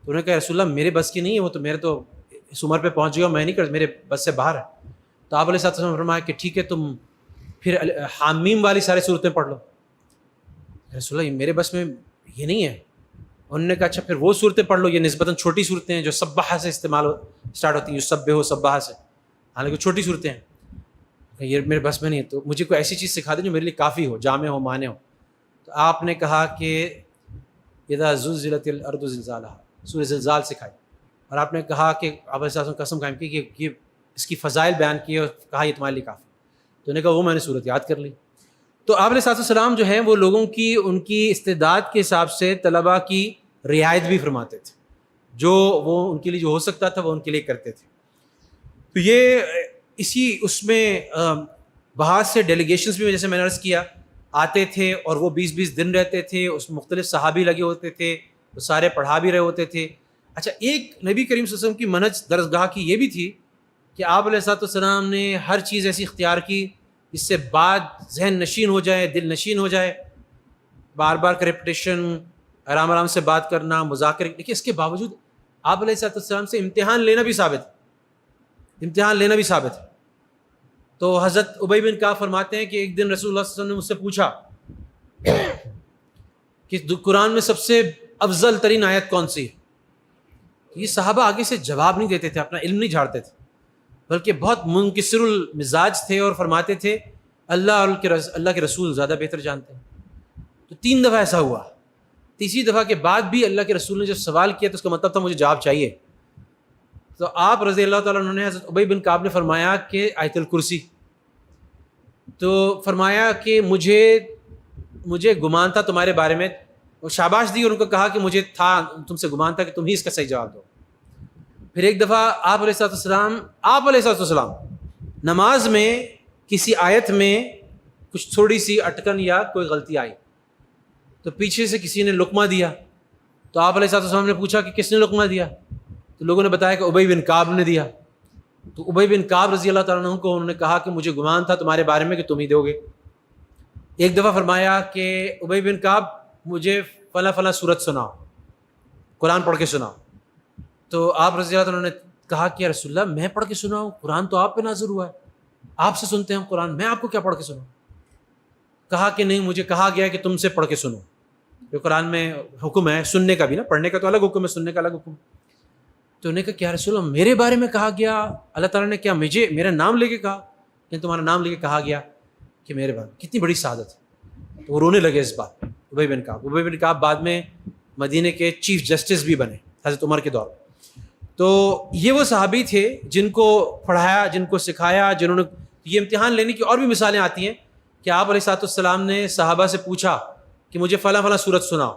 انہوں نے کہا رسول اللہ میرے بس کی نہیں ہے، وہ تو میرے تو اس عمر پہ پہنچ گیا، میں نہیں کر، میرے بس سے باہر ہے. تو آپ علیہ السلام نے فرمایا کہ ٹھیک ہے تم پھر حامیم والی ساری صورتیں پڑھ لو. رسول اللہ میرے بس میں یہ نہیں ہے. انہوں نے کہا اچھا پھر وہ صورتیں پڑھ لو، یہ نسبتاً چھوٹی صورتیں ہیں جو سبحہ سے اسٹارٹ ہوتی ہیں، جو سبح و سبحہ سے، حالانکہ چھوٹی صورتیں ہیں. یہ میرے بس میں نہیں ہے، تو مجھے کوئی ایسی چیز سکھا دیں جو میرے لیے کافی ہو، جامع ہو، مانع ہو. تو آپ نے کہا کہ اذا زلزلت الارض زلزالہا، سورہ زلزال سکھائی. اور آپ نے کہا کہ آپ علیہ السلام قسم قائم کی کہ یہ اس کی فضائل بیان کی اور کہا یہ تمہارے لیے کافی. تو انہوں نے کہا وہ میں نے صورت یاد کر لی. تو آپ علیہ السلام جو ہیں وہ لوگوں کی ان کی استعداد کے حساب سے طلباء کی رعایت بھی فرماتے تھے، جو وہ ان کے لیے جو ہو سکتا تھا وہ ان کے لیے کرتے تھے. تو یہ اسی اس میں باہر سے ڈیلیگیشنز بھی جیسے میں نے عرض کیا آتے تھے، اور وہ 20-20 دن رہتے تھے، اس میں مختلف صحابی لگے ہوتے تھے، وہ سارے پڑھا بھی رہے ہوتے تھے. اچھا ایک نبی کریم صلی اللہ علیہ وسلم کی منہج درسگاہ کی یہ بھی تھی کہ آپ علیہ السلام نے ہر چیز ایسی اختیار کی جس سے بعد ذہن نشین ہو جائے، دل نشین ہو جائے، بار بار کا ریپٹیشن، آرام آرام سے بات کرنا، مذاکرے. لیکن اس کے باوجود آپ علیہ السلام سے امتحان لینا بھی ثابت ہے. تو حضرت ابی بن کعب فرماتے ہیں کہ ایک دن رسول اللہ صلی اللہ علیہ وسلم نے مجھ سے پوچھا کہ قرآن میں سب سے افضل ترین آیت کون سی ہے. یہ صحابہ آگے سے جواب نہیں دیتے تھے، اپنا علم نہیں جھاڑتے تھے، بلکہ بہت منکسر المزاج تھے اور فرماتے تھے اللہ کے رسول زیادہ بہتر جانتے ہیں. تو 3 دفعہ ایسا ہوا. تیسری دفعہ کے بعد بھی اللہ کے رسول نے جب سوال کیا تو اس کا مطلب تھا مجھے جواب چاہیے. تو آپ رضی اللہ تعالیٰ عنہ نے حضرت ابی بن کعب نے فرمایا کہ آیت الکرسی. تو فرمایا کہ مجھے گمان تھا تمہارے بارے میں، اور شاباش دی اور ان کو کہا کہ مجھے تھا تم سے گمان تھا کہ تم ہی اس کا صحیح جواب دو. پھر ایک دفعہ آپ علیہ السلام نماز میں کسی آیت میں کچھ تھوڑی سی اٹکن یا کوئی غلطی آئی تو پیچھے سے کسی نے لقمہ دیا. تو آپ علیہ السلام نے پوچھا کہ کس نے لقمہ دیا؟ تو لوگوں نے بتایا کہ ابی بن کعب نے دیا. تو ابی بن کعب رضی اللہ تعالیٰ عنہ کو انہوں نے کہا کہ مجھے گمان تھا تمہارے بارے میں کہ تم ہی دو گے. ایک دفعہ فرمایا کہ ابی بن کعب مجھے فلاں صورت سناؤ، قرآن پڑھ کے سناؤ. تو آپ رضی اللہ عنہ نے کہا کہ رسول اللہ میں پڑھ کے سناؤں؟ قرآن تو آپ پہ نازل ہوا ہے، آپ سے سنتے ہیں ہم قرآن، میں آپ کو کیا پڑھ کے سناؤں؟ کہا کہ نہیں، مجھے کہا گیا ہے کہ تم سے پڑھ کے سنو. جو قرآن میں حکم ہے سننے کا بھی نا، پڑھنے کا تو الگ حکم ہے، سننے کا الگ حکم. تو انہوں نے کہا کیا رسول اللہ میرے بارے میں کہا گیا؟ اللہ تعالیٰ نے کیا مجھے میرا نام لے کے کہا کہ تمہارا نام لے کے کہا گیا کہ میرے بارے میں؟ کتنی بڑی سعادت ہے. تو وہ رونے لگے اس بات. ابی بن کعب بعد میں مدینے کے چیف جسٹس بھی بنے حضرت عمر کے دور میں. تو یہ وہ صحابی تھے جن کو پڑھایا، جن کو سکھایا، جنہوں نے یہ امتحان لینے کی اور بھی مثالیں آتی ہیں کہ آپ علیہ الصلوۃ والسلام نے صحابہ سے پوچھا کہ مجھے فلاں فلاں صورت سناؤ،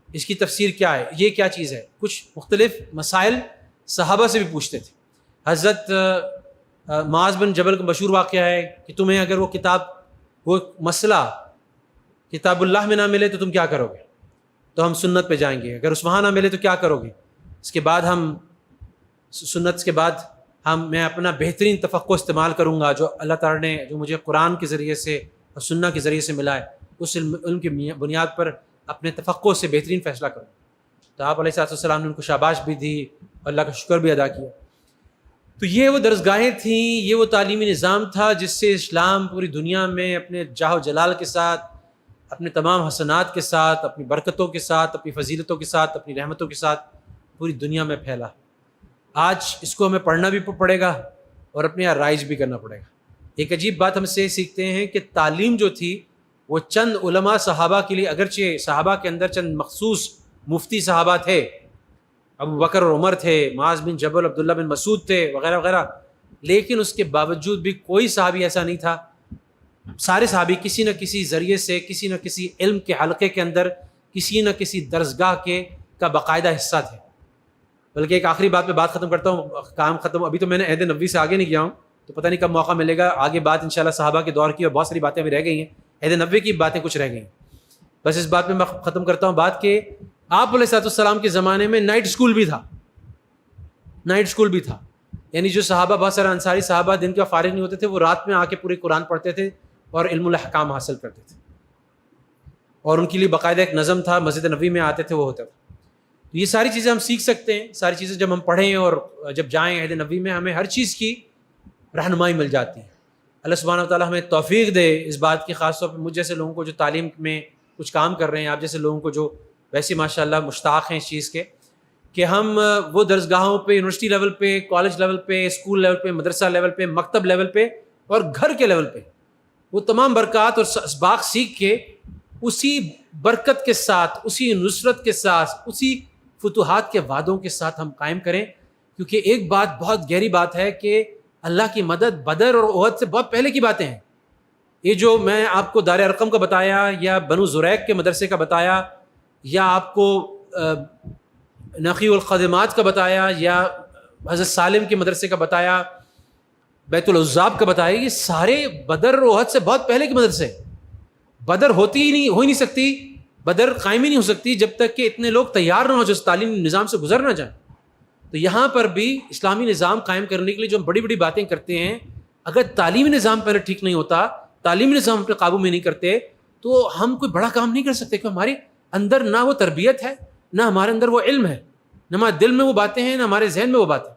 اس کی تفسیر کیا ہے، یہ کیا چیز ہے. کچھ مختلف مسائل صحابہ سے بھی پوچھتے تھے. حضرت معاذ بن جبل کا مشہور واقعہ ہے کہ تمہیں اگر وہ مسئلہ کتاب اللہ میں نہ ملے تو تم کیا کرو گے؟ تو ہم سنت پہ جائیں گے. اگر اس وہاں نہ ملے تو کیا کرو گے؟ اس کے بعد سنت کے بعد میں اپنا بہترین تفقع استعمال کروں گا جو اللہ تعالیٰ نے جو مجھے قرآن کے ذریعے سے اور سنت کے ذریعے سے ملا ہے، اس علم کی بنیاد پر اپنے تفقع سے بہترین فیصلہ کروں. تو آپ علیہ السلام نے ان کو شاباش بھی دی، اللہ کا شکر بھی ادا کیا. تو یہ وہ درسگاہیں تھیں، یہ وہ تعلیمی نظام تھا جس سے اسلام پوری دنیا میں اپنے جاہ و جلال کے ساتھ، اپنے تمام حسنات کے ساتھ، اپنی برکتوں کے ساتھ، اپنی فضیلتوں کے ساتھ، اپنی رحمتوں کے ساتھ پوری دنیا میں پھیلا. آج اس کو ہمیں پڑھنا بھی پڑے گا اور اپنے یہاں رائج بھی کرنا پڑے گا. ایک عجیب بات ہم سے سیکھتے ہیں کہ تعلیم جو تھی وہ چند علماء صحابہ کے لیے، اگرچہ صحابہ کے اندر چند مخصوص مفتی صحابہ تھے، ابو بکر اور عمر تھے، معاذ بن جبل، عبداللہ بن مسعود تھے وغیرہ وغیرہ، لیکن اس کے باوجود بھی کوئی صحابی ایسا نہیں تھا. سارے صحابی کسی نہ کسی ذریعے سے، کسی نہ کسی علم کے حلقے کے اندر، کسی نہ کسی درسگاہ کا باقاعدہ حصہ تھے. بلکہ ایک آخری بات پہ بات ختم کرتا ہوں، کام ختم. ابھی تو میں نے عہد نبوی سے آگے نہیں گیا ہوں، تو پتہ نہیں کب موقع ملے گا. آگے بات انشاءاللہ صحابہ کے دور کی اور بہت ساری باتیں ابھی رہ گئی ہیں، عہد نبوی کی باتیں کچھ رہ گئی ہیں. بس اس بات پہ میں ختم کرتا ہوں بات کہ آپ علیہ السلام کے زمانے میں نائٹ اسکول بھی تھا. یعنی جو صحابہ، بہت سارے انصاری صحابہ دن کا فارغ نہیں ہوتے تھے، وہ رات میں آ کے پورے قرآن پڑھتے تھے اور علم الاحکام حاصل کرتے تھے، اور ان کے لیے باقاعدہ ایک نظم تھا، مسجد نبوی میں آتے تھے، وہ ہوتا تھا. تو یہ ساری چیزیں ہم سیکھ سکتے ہیں. ساری چیزیں جب ہم پڑھیں اور جب جائیں عہد نبوی میں، ہمیں ہر چیز کی رہنمائی مل جاتی ہے. اللہ سبحانہ وتعالیٰ ہمیں توفیق دے اس بات کی، خاص طور پہ مجھ جیسے لوگوں کو جو تعلیم میں کچھ کام کر رہے ہیں، آپ جیسے لوگوں کو جو ویسے ماشاء اللہ مشتاق ہیں اس چیز کے، کہ ہم وہ درسگاہوں پہ، یونیورسٹی لیول پہ، کالج لیول پہ، اسکول لیول پہ، مدرسہ لیول پہ، مکتب لیول پہ اور گھر کے لیول پہ وہ تمام برکات اور اسباق سیکھ کے اسی برکت کے ساتھ، اسی نصرت کے ساتھ، اسی فتوحات کے وعدوں کے ساتھ ہم قائم کریں. کیونکہ ایک بات بہت گہری بات ہے کہ اللہ کی مدد بدر اور احد سے بہت پہلے کی باتیں ہیں. یہ جو میں آپ کو دار ارقم کا بتایا، یا بنو زریق کے مدرسے کا بتایا، یا آپ کو نقی القدمات کا بتایا، یا حضرت سالم کے مدرسے کا بتایا، بیت العزاب کا بتایا، یہ سارے بدر اور احد سے بہت پہلے کے مدرسے. بدر ہو ہی نہیں سکتی، بدر قائم ہی نہیں ہو سکتی جب تک کہ اتنے لوگ تیار نہ ہو جو اس تعلیمی نظام سے گزر نہ جائیں. تو یہاں پر بھی اسلامی نظام قائم کرنے کے لیے جو ہم بڑی بڑی باتیں کرتے ہیں، اگر تعلیمی نظام پہلے ٹھیک نہیں ہوتا، تعلیمی نظام اپنے قابو میں نہیں کرتے، تو ہم کوئی بڑا کام نہیں کر سکتے. کہ ہمارے اندر نہ وہ تربیت ہے، نہ ہمارے اندر وہ علم ہے، نہ ہمارے دل میں وہ باتیں ہیں، نہ ہمارے ذہن میں وہ باتیں.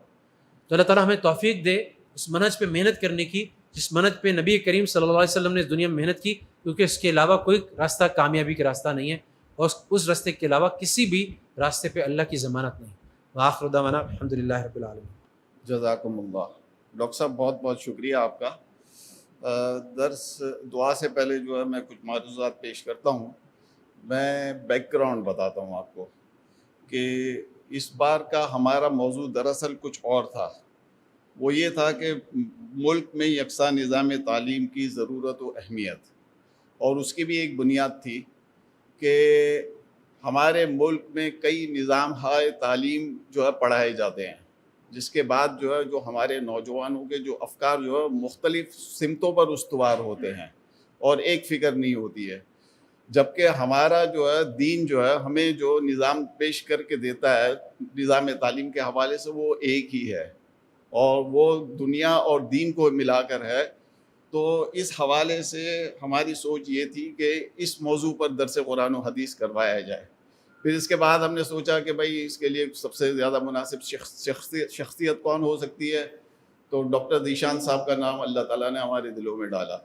تو اللہ تعالیٰ ہمیں توفیق دے اس منہج پہ محنت کرنے کی، جس منہج پہ نبی کریم صلی اللہ علیہ وسلم نے اس دنیا میں محنت کی، کیونکہ اس کے علاوہ کوئی راستہ کامیابی کا راستہ نہیں ہے، اور اس راستے کے علاوہ کسی بھی راستے پہ اللہ کی ضمانت نہیں. وآخر دعوانا الحمدللہ رب العالمین. جزاکم اللہ. ڈاکٹر صاحب بہت بہت شکریہ آپ کا. درس دعا سے پہلے جو ہے میں کچھ معروضات پیش کرتا ہوں. میں بیک گراؤنڈ بتاتا ہوں آپ کو کہ اس بار کا ہمارا موضوع دراصل کچھ اور تھا. وہ یہ تھا کہ ملک میں یکساں نظام تعلیم کی ضرورت و اہمیت، اور اس کی بھی ایک بنیاد تھی کہ ہمارے ملک میں کئی نظام ہائے تعلیم جو ہے پڑھائے جاتے ہیں، جس کے بعد جو ہے جو ہمارے نوجوانوں کے جو افکار جو ہے مختلف سمتوں پر استوار ہوتے ہیں اور ایک فکر نہیں ہوتی ہے. جبکہ ہمارا جو ہے دین جو ہے ہمیں جو نظام پیش کر کے دیتا ہے نظام تعلیم کے حوالے سے، وہ ایک ہی ہے اور وہ دنیا اور دین کو ملا کر ہے. تو اس حوالے سے ہماری سوچ یہ تھی کہ اس موضوع پر درس قرآن و حدیث کروایا جائے. پھر اس کے بعد ہم نے سوچا کہ بھائی اس کے لیے سب سے زیادہ مناسب شخصیت کون ہو سکتی ہے، تو ڈاکٹر ذیشان صاحب کا نام اللہ تعالیٰ نے ہمارے دلوں میں ڈالا.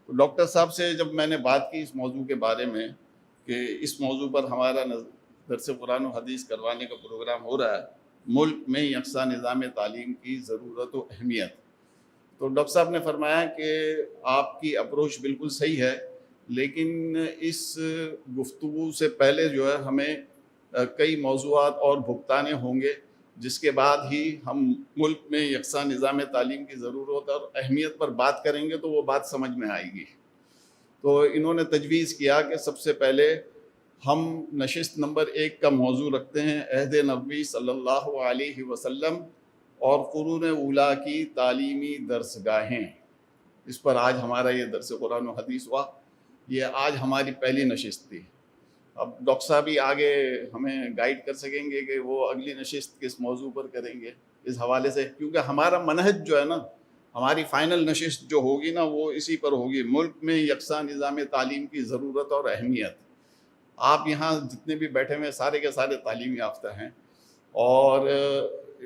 تو ڈاکٹر صاحب سے جب میں نے بات کی اس موضوع کے بارے میں کہ اس موضوع پر ہمارا درس قرآن و حدیث کروانے کا پروگرام ہو رہا ہے، ملک میں یکساں نظام تعلیم کی ضرورت و اہمیت، تو ڈاکٹر صاحب نے فرمایا کہ آپ کی اپروچ بالکل صحیح ہے، لیکن اس گفتگو سے پہلے جو ہے ہمیں کئی موضوعات اور بھگتانے ہوں گے جس کے بعد ہی ہم ملک میں یکساں نظام تعلیم کی ضرورت اور اہمیت پر بات کریں گے تو وہ بات سمجھ میں آئے گی۔ تو انہوں نے تجویز کیا کہ سب سے پہلے ہم نشست نمبر 1 کا موضوع رکھتے ہیں عہد نبوی صلی اللہ علیہ وسلم اور قرون اولیٰ کی تعلیمی درسگاہیں۔ اس پر آج ہمارا یہ درس قرآن و حدیث ہوا، یہ آج ہماری پہلی نشست تھی۔ اب ڈاکٹر صاحب ہی آگے ہمیں گائیڈ کر سکیں گے کہ وہ اگلی نشست کس موضوع پر کریں گے اس حوالے سے، کیونکہ ہمارا منہج جو ہے نا، ہماری فائنل نشست جو ہوگی نا وہ اسی پر ہوگی، ملک میں یکساں نظام تعلیم کی ضرورت اور اہمیت۔ آپ یہاں جتنے بھی بیٹھے ہوئے سارے کے سارے تعلیم یافتہ ہیں، اور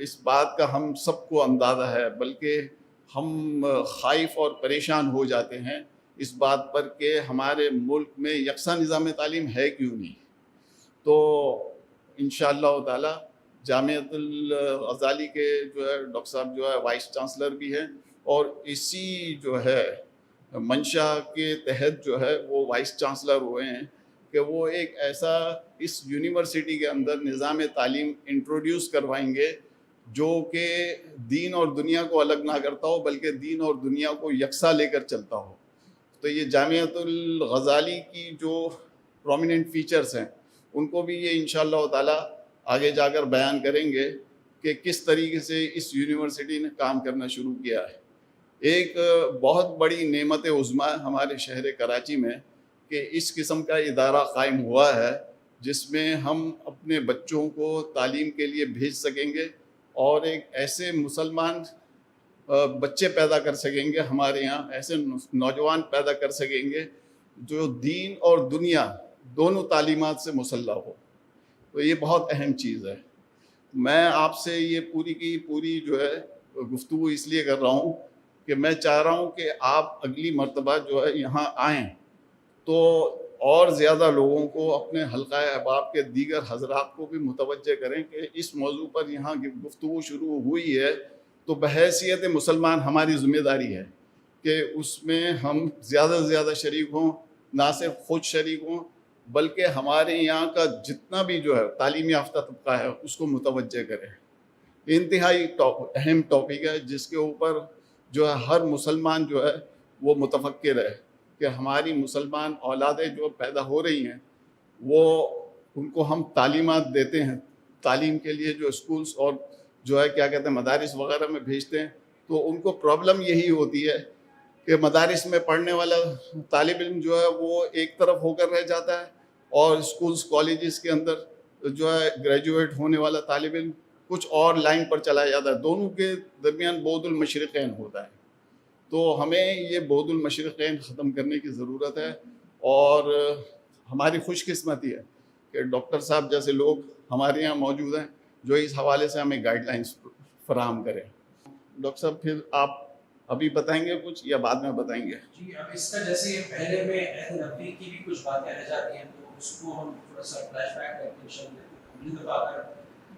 اس بات کا ہم سب کو اندازہ ہے، بلکہ ہم خائف اور پریشان ہو جاتے ہیں اس بات پر کہ ہمارے ملک میں یکساں نظام تعلیم ہے کیوں نہیں۔ تو انشاءاللہ تعالی جامعۃ الغزالی کے جو ہے ڈاکٹر صاحب جو ہے وائس چانسلر بھی ہیں، اور اسی جو ہے منشا کے تحت جو ہے وہ وائس چانسلر ہوئے ہیں کہ وہ ایک ایسا اس یونیورسٹی کے اندر نظام تعلیم انٹروڈیوس کروائیں گے جو کہ دین اور دنیا کو الگ نہ کرتا ہو، بلکہ دین اور دنیا کو یکساں لے کر چلتا ہو۔ تو یہ جامعۃ الغزالی کی جو پرومیننٹ فیچرز ہیں ان کو بھی یہ انشاءاللہ تعالی آگے جا کر بیان کریں گے کہ کس طریقے سے اس یونیورسٹی نے کام کرنا شروع کیا ہے۔ ایک بہت بڑی نعمت عظمیٰ ہمارے شہر کراچی میں کہ اس قسم کا ادارہ قائم ہوا ہے جس میں ہم اپنے بچوں کو تعلیم کے لیے بھیج سکیں گے، اور ایک ایسے مسلمان بچے پیدا کر سکیں گے، ہمارے یہاں ایسے نوجوان پیدا کر سکیں گے جو دین اور دنیا دونوں تعلیمات سے مسلح ہو۔ تو یہ بہت اہم چیز ہے۔ میں آپ سے یہ پوری کی پوری جو ہے گفتگو اس لیے کر رہا ہوں کہ میں چاہ رہا ہوں کہ آپ اگلی مرتبہ جو ہے یہاں آئیں تو اور زیادہ لوگوں کو، اپنے حلقہ احباب کے دیگر حضرات کو بھی متوجہ کریں کہ اس موضوع پر یہاں گفتگو شروع ہوئی ہے، تو بحیثیت مسلمان ہماری ذمہ داری ہے کہ اس میں ہم زیادہ سے زیادہ شریک ہوں، نہ صرف خود شریک ہوں بلکہ ہمارے یہاں کا جتنا بھی جو ہے تعلیم یافتہ طبقہ ہے اس کو متوجہ کریں۔ انتہائی اہم ٹاپک ہے جس کے اوپر جو ہے ہر مسلمان جو ہے وہ متفکر ہے کہ ہماری مسلمان اولادیں جو پیدا ہو رہی ہیں وہ ان کو ہم تعلیمات دیتے ہیں، تعلیم کے لیے جو اسکولز اور جو ہے کیا کہتے ہیں مدارس وغیرہ میں بھیجتے ہیں، تو ان کو پرابلم یہی ہوتی ہے کہ مدارس میں پڑھنے والا طالب علم جو ہے وہ ایک طرف ہو کر رہ جاتا ہے، اور اسکولز کالجز کے اندر جو ہے گریجویٹ ہونے والا طالب علم کچھ اور لائن پر چلا جاتا ہے۔ دونوں کے درمیان بعد المشرقین ہوتا ہے۔ تو ہمیں یہ بعد المشرقین ختم کرنے کی ضرورت ہے، اور ہماری خوش قسمتی ہے کہ ڈاکٹر صاحب جیسے لوگ ہمارے یہاں موجود ہیں جو اس حوالے سے ہمیں گائیڈ لائنس فراہم کریں۔ ڈاکٹر صاحب پھر آپ ابھی بتائیں گے کچھ یا بعد میں بتائیں گے؟ جی، اب اس کا جیسے پہلے میں عہد نبوی کی بھی کچھ باتیں رہ جاتی ہیں تو اس کو ہم تھوڑا سا فلیش بیک کرتے ہیں انشاءاللہ۔ اگلی دفعہ اگر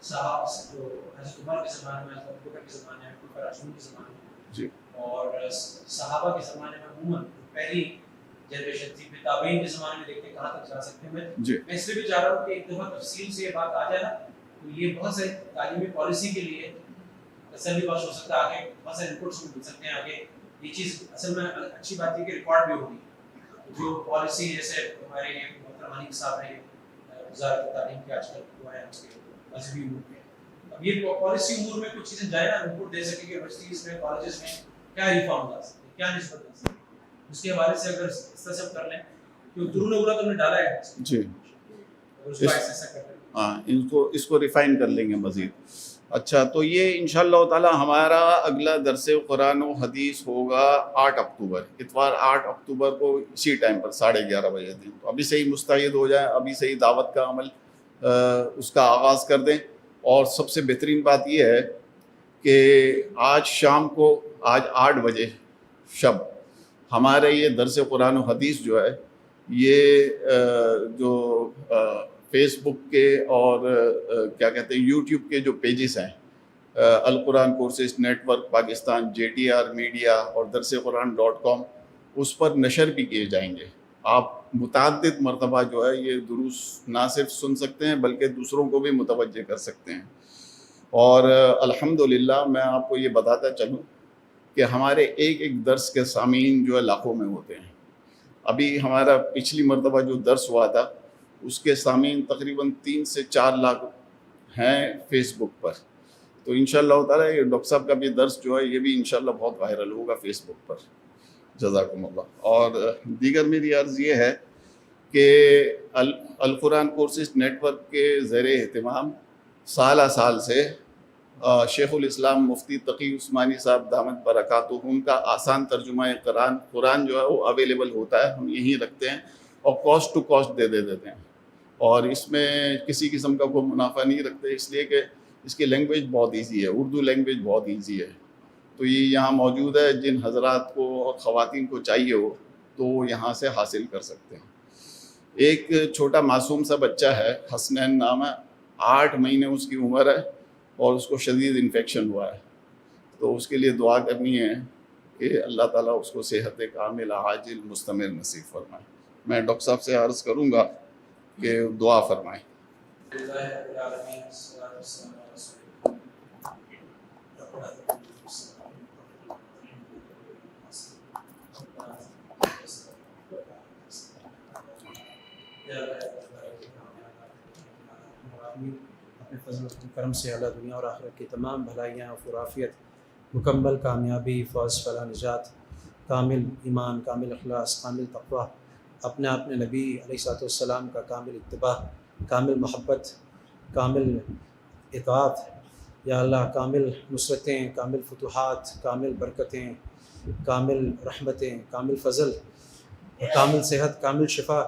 صحابہ جو حضرت عمر کے زمانے میں، حضرت ابوبکر کے زمانے میں، حضرت رسول کے زمانے میں جی، اور صحابہ کے زمانے میں عموماً پہلی جنریشن تھی، پھر تابعین کے زمانے میں دیکھتے ہیں کہاں تک جا سکتے ہیں۔ میں اس لیے بھی چاہ رہا ہوں کہ ایک دفعہ تفصیل سے یہ بات آ جائے نا، تو یہ بہت ساری تعلیمی پالیسی کے لیے تسلی بخش ہو سکتا ہے، آگے بہت سارے انپٹس مل سکتے ہیں۔ آگے یہ چیز اصل میں اچھی بات ہے کہ ریکارڈ بھی ہوگی، جو پالیسی جیسے ہمارے یہ محترم حنیف صاحب ہیں وزارت تعلیم کے آج کل وہ ہیں اس کے مذہبی امور میں، اب یہ پالیسی امور میں کچھ چیزیں جائے نا انپٹ دے سکیں کہ یونیورسٹیز میں کالجز میں کیا ریفارم لا سکتے ہیں، کیا نسبت لا سکتے ہیں، اس کے حوالے سے اگر اس طرح سے کر لیں کہ درون اولا تو ہم نے ڈالا ہے جی، اس کو ایسا کر لیں، ہاں اس کو ریفائن کر لیں گے مزید۔ اچھا، تو یہ انشاءاللہ تعالی ہمارا اگلا درس قرآن و حدیث ہوگا 8 اکتوبر، اتوار 8 اکتوبر کو اسی ٹائم پر 11:30 بجے دن۔ تو ابھی سے ہی مستعد ہو جائیں، ابھی سے ہی دعوت کا عمل اس کا آغاز کر دیں۔ اور سب سے بہترین بات یہ ہے کہ آج شام کو، آج 8 بجے شب ہمارے یہ درس قرآن و حدیث جو ہے یہ جو فیس بک کے اور کیا کہتے ہیں یوٹیوب کے جو پیجز ہیں، Al-Quran courses network Pakistan, JTR media اور درسقرآن.com، اس پر نشر بھی کیے جائیں گے۔ آپ متعدد مرتبہ جو ہے یہ دروس نہ صرف سن سکتے ہیں بلکہ دوسروں کو بھی متوجہ کر سکتے ہیں۔ اور الحمدللہ میں آپ کو یہ بتاتا چلوں کہ ہمارے ایک ایک درس کے سامعین جو ہے لاکھوں میں ہوتے ہیں. ابھی ہمارا پچھلی مرتبہ جو درس ہوا تھا اس کے سامعین تقریباً 3 سے 4 لاکھ ہیں فیس بک پر. تو انشاءاللہ تعالیٰ یہ ڈاکٹر صاحب کا بھی درس جو ہے یہ بھی انشاءاللہ بہت وائرل ہوگا فیس بک پر. جزاکم اللہ. اور دیگر میری عرض یہ ہے کہ القرآن کورسز نیٹ ورک کے زیر اہتمام سالہ سال سے شیخ الاسلام مفتی تقی عثمانی صاحب دامت برکاتہم کا آسان ترجمہ قرآن جو ہے وہ اویلیبل ہوتا ہے. ہم یہیں رکھتے ہیں اور کاسٹ ٹو کاسٹ دے دیتے ہیں, اور اس میں کسی قسم کا کوئی منافع نہیں رکھتے, اس لیے کہ اس کی لینگویج بہت ایزی ہے, اردو لینگویج بہت ایزی ہے. تو یہ یہاں موجود ہے, جن حضرات کو اور خواتین کو چاہیے ہو تو وہ یہاں سے حاصل کر سکتے ہیں. ایک چھوٹا معصوم سا بچہ ہے, حسنین نام ہے, 8 مہینے اس کی عمر ہے اور اس کو شدید انفیکشن ہوا ہے. تو اس کے لیے دعا کرنی ہے کہ اللہ تعالیٰ اس کو صحت کامل عاجل مستمر نصیب فرمائے. میں ڈاکٹر صاحب سے عرض کروں گا کہ دعا فرمائیں. اپنے فضل و کرم سے اللہ دنیا اور آخرت کی تمام بھلائیاں اور عافیت, مکمل کامیابی, فوز, فلاح, نجات, کامل ایمان, کامل اخلاص, کامل تقوی, اپنے نبی علیہ السلام کا کامل اتباع, کامل محبت, کامل اطاعت, یا اللہ کامل نصرتیں, کامل فتوحات, کامل برکتیں, کامل رحمتیں, کامل فضل, کامل صحت, کامل شفا,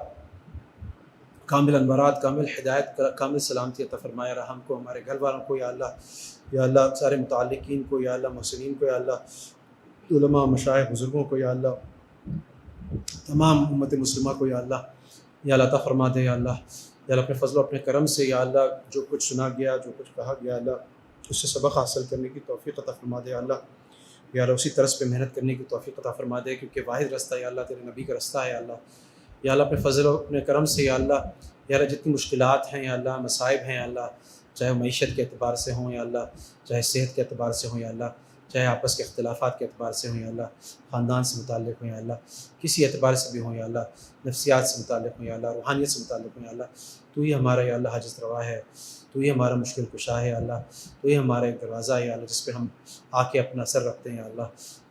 کامل انوارات, کامل ہدایت, کامل سلامتی عطا فرمائے. رحم کو, ہمارے گھر والوں کو, یا اللہ سارے متعلقین کو, یا اللہ محسنین کو, یا اللہ علماء, مشائخ, بزرگوں کو, یا اللہ تمام امت مسلمہ کو, یا اللہ عطا فرما دے. یا اللہ اپنے فضل و اپنے کرم سے یا اللہ جو کچھ سنا گیا, جو کچھ کہا گیا, اللہ اس سے سبق حاصل کرنے کی توفیق عطا فرما دے. یا اللہ اسی طرز پہ محنت کرنے کی توفیق عطا فرما دے, کیونکہ واحد رستہ یا اللہ تیرے نبی کا رستہ ہے. یا اللہ اپنے فضل و اپنے کرم سے یا اللہ جتنی مشکلات ہیں, یا اللہ مصائب ہیں, یا اللہ چاہے معیشت کے اعتبار سے ہوں, یا اللہ چاہے صحت کے اعتبار سے ہوں, یا اللہ چاہے آپس کے اختلافات کے اعتبار سے ہوں, یا اللہ خاندان سے متعلق ہوں, یا اللہ کسی اعتبار سے بھی ہوں, یا اللہ نفسیات سے متعلق ہوں, یا اللہ روحانیت سے متعلق ہوں, یا اللہ تو ہی ہمارا یا اللہ حاجت روا ہے, تو ہی ہمارا مشکل کشا ہے. یا اللہ تو ہی ہمارا ایک دروازہ ہے, یا اللہ جس پہ ہم آ کے اپنا سر رکھتے ہیں. یا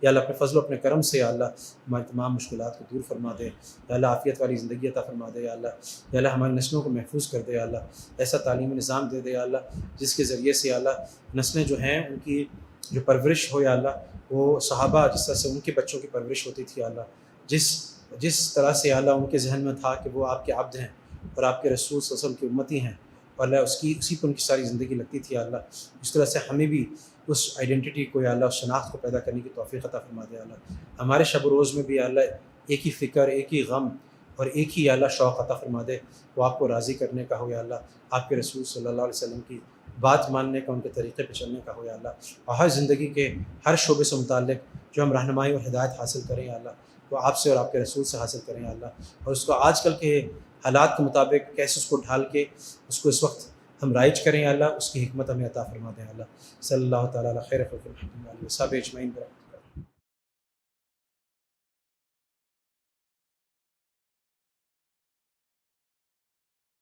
اللہ اپنے فضل و اپنے کرم سے یا اللہ ہماری تمام مشکلات کو دور فرما دے. یا اللہ عافیت والی زندگی عطا فرما دے. یا اللہ ہماری نسلوں کو محفوظ کر دے. یا اللہ ایسا تعلیمی نظام دے دے یا اللہ جس کے ذریعے سے یا اللہ نسلیں جو ہیں ان کی جو پرورش ہو یا اللہ وہ صحابہ جس طرح سے ان کے بچوں کی پرورش ہوتی تھی, یا اللہ جس طرح سے یا اللہ ان کے ذہن میں تھا کہ وہ آپ کے عبد ہیں اور آپ کے رسول صلی اللہ علیہ وسلم کی امتی ہیں, اور اللہ اسی پر ان کی ساری زندگی لگتی تھی. یا اللہ اس طرح سے ہمیں بھی اس آئیڈینٹی کو یا اللہ اس شناخت کو پیدا کرنے کی توفیق عطا فرما دے. یا اللہ ہمارے شب و روز میں بھی یا اللہ ایک ہی فکر, ایک ہی غم اور ایک ہی یا اللہ شوق عطا فرما دے, وہ آپ کو راضی کرنے کا ہو یا اللہ آپ کے رسول صلی اللہ علیہ وسلم کی بات ماننے کا, ان کے طریقے پہ چلنے کا ہو یا اللہ, اور ہر زندگی کے ہر شعبے سے متعلق جو ہم رہنمائی اور ہدایت حاصل کریں یا اللہ وہ آپ سے اور آپ کے رسول سے حاصل کریں یا اللہ, اور اس کو آج کل کے حالات کے مطابق کیسے اس کو ڈھال کے اس کو اس وقت ہم رائج کریں یا اللہ, اس کی حکمت ہمیں عطا فرما دیں. اللہ صلی اللہ تعالیٰ علیہ خیر خلق محمد و صحابہ اجمعین.